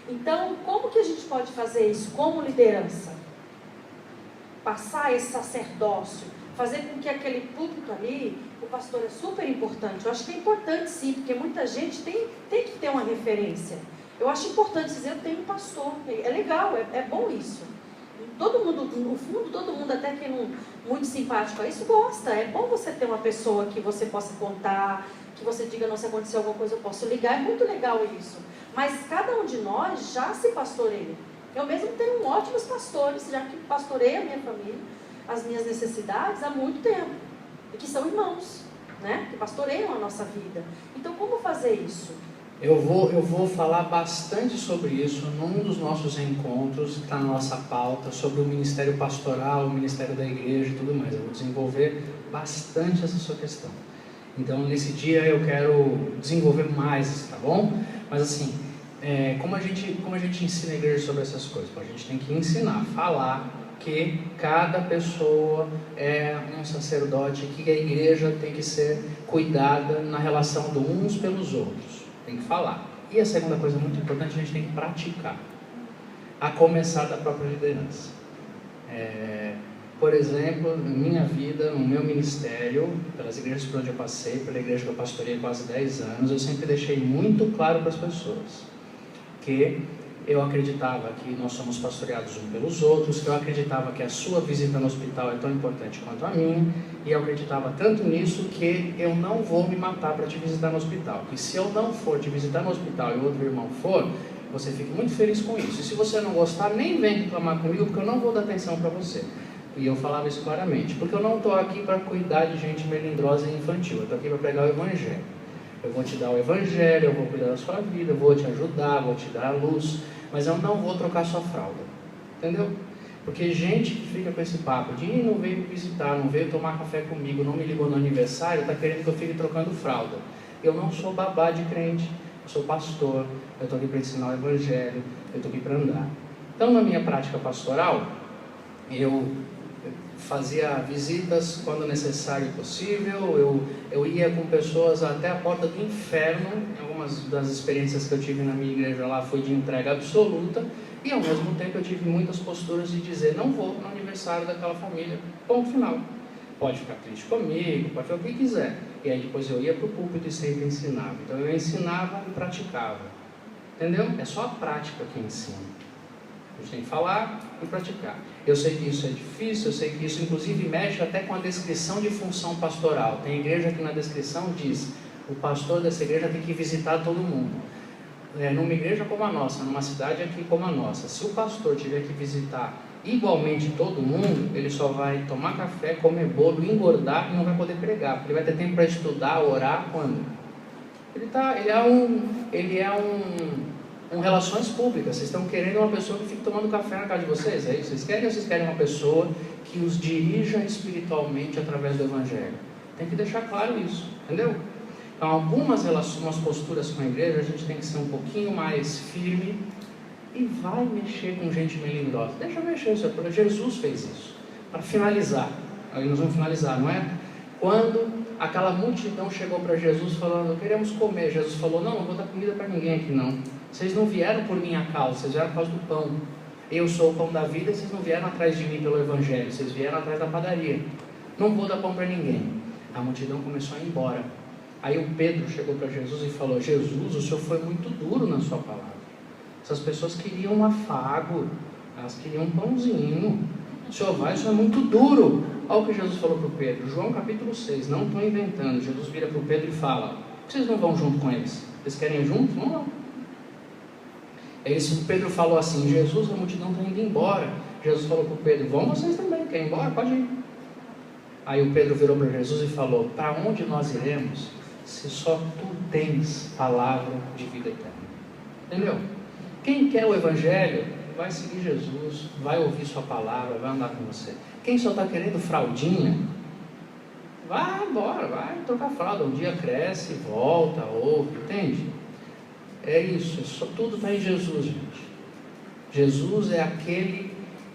Então, como que a gente pode fazer isso como liderança? Passar esse sacerdócio, fazer com que aquele púlpito ali, o pastor é super importante. Eu acho que é importante sim, porque muita gente tem que ter uma referência. Eu acho importante dizer, eu tenho um pastor, é legal, é bom isso. Todo mundo, no fundo, todo mundo, até que não muito simpático a isso, gosta. É bom você ter uma pessoa que você possa contar, que você diga, não, se acontecer alguma coisa eu posso ligar, é muito legal isso. Mas cada um de nós já se pastoreia. Eu mesmo tenho ótimos pastores, já que pastorei a minha família, as minhas necessidades há muito tempo. E que são irmãos, né? Que pastoreiam a nossa vida. Então, como fazer isso? Eu vou falar bastante sobre isso num dos nossos encontros, que está na nossa pauta, sobre o ministério pastoral, o ministério da igreja e tudo mais. Eu vou desenvolver bastante essa sua questão. Então, nesse dia eu quero desenvolver mais, tá bom? Mas assim, como a gente ensina a igreja sobre essas coisas? A gente tem que ensinar, falar que cada pessoa é um sacerdote, que a igreja tem que ser cuidada na relação de uns pelos outros. Tem que falar. E a segunda coisa muito importante, a gente tem que praticar. A começar da própria liderança. Por exemplo, na minha vida, no meu ministério, pelas igrejas por onde eu passei, pela igreja que eu pastorei há quase 10 anos, eu sempre deixei muito claro para as pessoas que eu acreditava que nós somos pastoreados uns pelos outros, que eu acreditava que a sua visita no hospital é tão importante quanto a minha, e eu acreditava tanto nisso que eu não vou me matar para te visitar no hospital. Que se eu não for te visitar no hospital e o outro irmão for, você fique muito feliz com isso. E se você não gostar, nem vem reclamar comigo, porque eu não vou dar atenção para você. E eu falava isso claramente, porque eu não estou aqui para cuidar de gente melindrosa e infantil, eu estou aqui para pregar o Evangelho. Eu vou te dar o Evangelho, eu vou cuidar da sua vida, eu vou te ajudar, vou te dar a luz, mas eu não vou trocar sua fralda. Entendeu? Porque gente que fica com esse papo de não veio me visitar, não veio tomar café comigo, não me ligou no aniversário, está querendo que eu fique trocando fralda. Eu não sou babá de crente, eu sou pastor, eu estou aqui para ensinar o evangelho, eu estou aqui para andar. Então, na minha prática pastoral, eu fazia visitas quando necessário e possível, eu ia com pessoas até a porta do inferno. Algumas das experiências que eu tive na minha igreja lá foi de entrega absoluta, e ao mesmo tempo eu tive muitas posturas de dizer, não vou no aniversário daquela família, ponto final. Pode ficar triste comigo, pode fazer o que quiser. E aí depois eu ia para o púlpito e sempre ensinava. Então eu ensinava e praticava. Entendeu? É só a prática que ensina. A gente tem que falar e praticar. Eu sei que isso é difícil, eu sei que isso inclusive mexe até com a descrição de função pastoral. Tem igreja que na descrição diz, o pastor dessa igreja tem que visitar todo mundo. Numa igreja como a nossa, numa cidade aqui como a nossa, se o pastor tiver que visitar igualmente todo mundo, ele só vai tomar café, comer bolo, engordar e não vai poder pregar, porque ele vai ter tempo para estudar, orar, quando? Ele é um relações públicas. Vocês estão querendo uma pessoa que fique tomando café na casa de vocês? É isso? Vocês querem ou vocês querem uma pessoa que os dirija espiritualmente através do Evangelho? Tem que deixar claro isso, entendeu? Então, algumas posturas com a igreja, a gente tem que ser um pouquinho mais firme e vai mexer com gente melindrosa. Deixa eu mexer, porque Jesus fez isso. Para finalizar, aí nós vamos finalizar, não é? Quando aquela multidão chegou para Jesus falando, queremos comer, Jesus falou, não vou dar comida para ninguém aqui não. Vocês não vieram por minha causa, vocês vieram por causa do pão. Eu sou o pão da vida e vocês não vieram atrás de mim pelo Evangelho, vocês vieram atrás da padaria. Não vou dar pão para ninguém. A multidão começou a ir embora. Aí o Pedro chegou para Jesus e falou, Jesus, o Senhor foi muito duro na sua palavra. Essas pessoas queriam um afago, elas queriam um pãozinho. O Senhor é muito duro. Olha o que Jesus falou para o Pedro, João capítulo 6, não estou inventando. Jesus vira para o Pedro e fala, por que vocês não vão junto com eles? Eles querem ir junto? Vão lá. Aí o Pedro falou assim, Jesus, a multidão está indo embora. Jesus falou para o Pedro, vão vocês também, querem ir embora? Pode ir. Aí o Pedro virou para Jesus e falou, para onde nós iremos se só tu tens palavra de vida eterna? Entendeu? Quem quer o Evangelho vai seguir Jesus, vai ouvir sua palavra, vai andar com você. Quem só está querendo fraldinha, vai embora, vai trocar fralda. Um dia cresce, volta, ouve, entende? É isso, tudo está em Jesus, gente. Jesus é aquele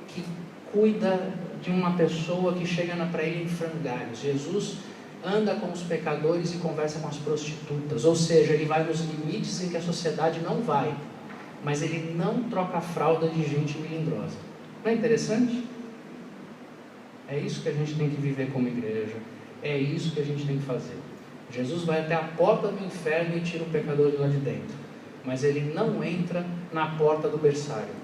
que cuida de uma pessoa que chega para ele em frangalhos. Jesus anda com os pecadores e conversa com as prostitutas, ou seja, ele vai nos limites em que a sociedade não vai, mas ele não troca a fralda de gente melindrosa. Não é interessante? É isso que a gente tem que viver como igreja, é isso que a gente tem que fazer. Jesus vai até a porta do inferno e tira o pecador de lá de dentro, mas ele não entra na porta do berçário.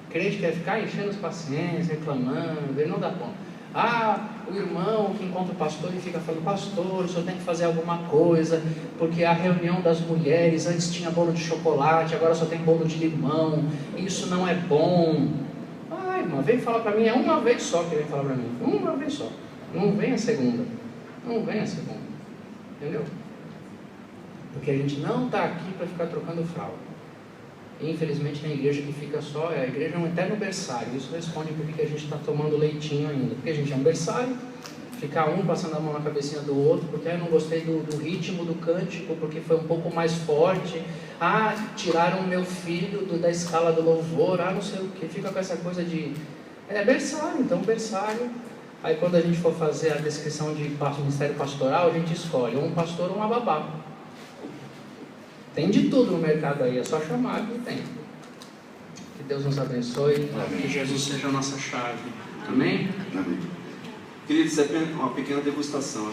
O crente quer ficar enchendo as paciências, reclamando, ele não dá conta. O irmão que encontra o pastor e fica falando, pastor, o senhor tem que fazer alguma coisa, porque a reunião das mulheres, antes tinha bolo de chocolate, agora só tem bolo de limão, isso não é bom. Irmã, vem falar para mim, é uma vez só que vem falar para mim, uma vez só, não vem a segunda, entendeu? Porque a gente não está aqui para ficar trocando fralda. Infelizmente tem igreja que fica só, a igreja é um eterno berçário. Isso responde por que a gente está tomando leitinho ainda, porque a gente é um berçário, ficar um passando a mão na cabecinha do outro, porque eu não gostei do ritmo do cântico, porque foi um pouco mais forte, tiraram o meu filho da escala do louvor, não sei o que, fica com essa coisa de, berçário, então berçário. Aí quando a gente for fazer a descrição de ministério pastoral, a gente escolhe um pastor ou uma babá. Tem de tudo no mercado aí, é só chamar que tem. Que Deus nos abençoe, que Jesus seja a nossa chave. Amém? Amém. Queridos, é uma pequena degustação.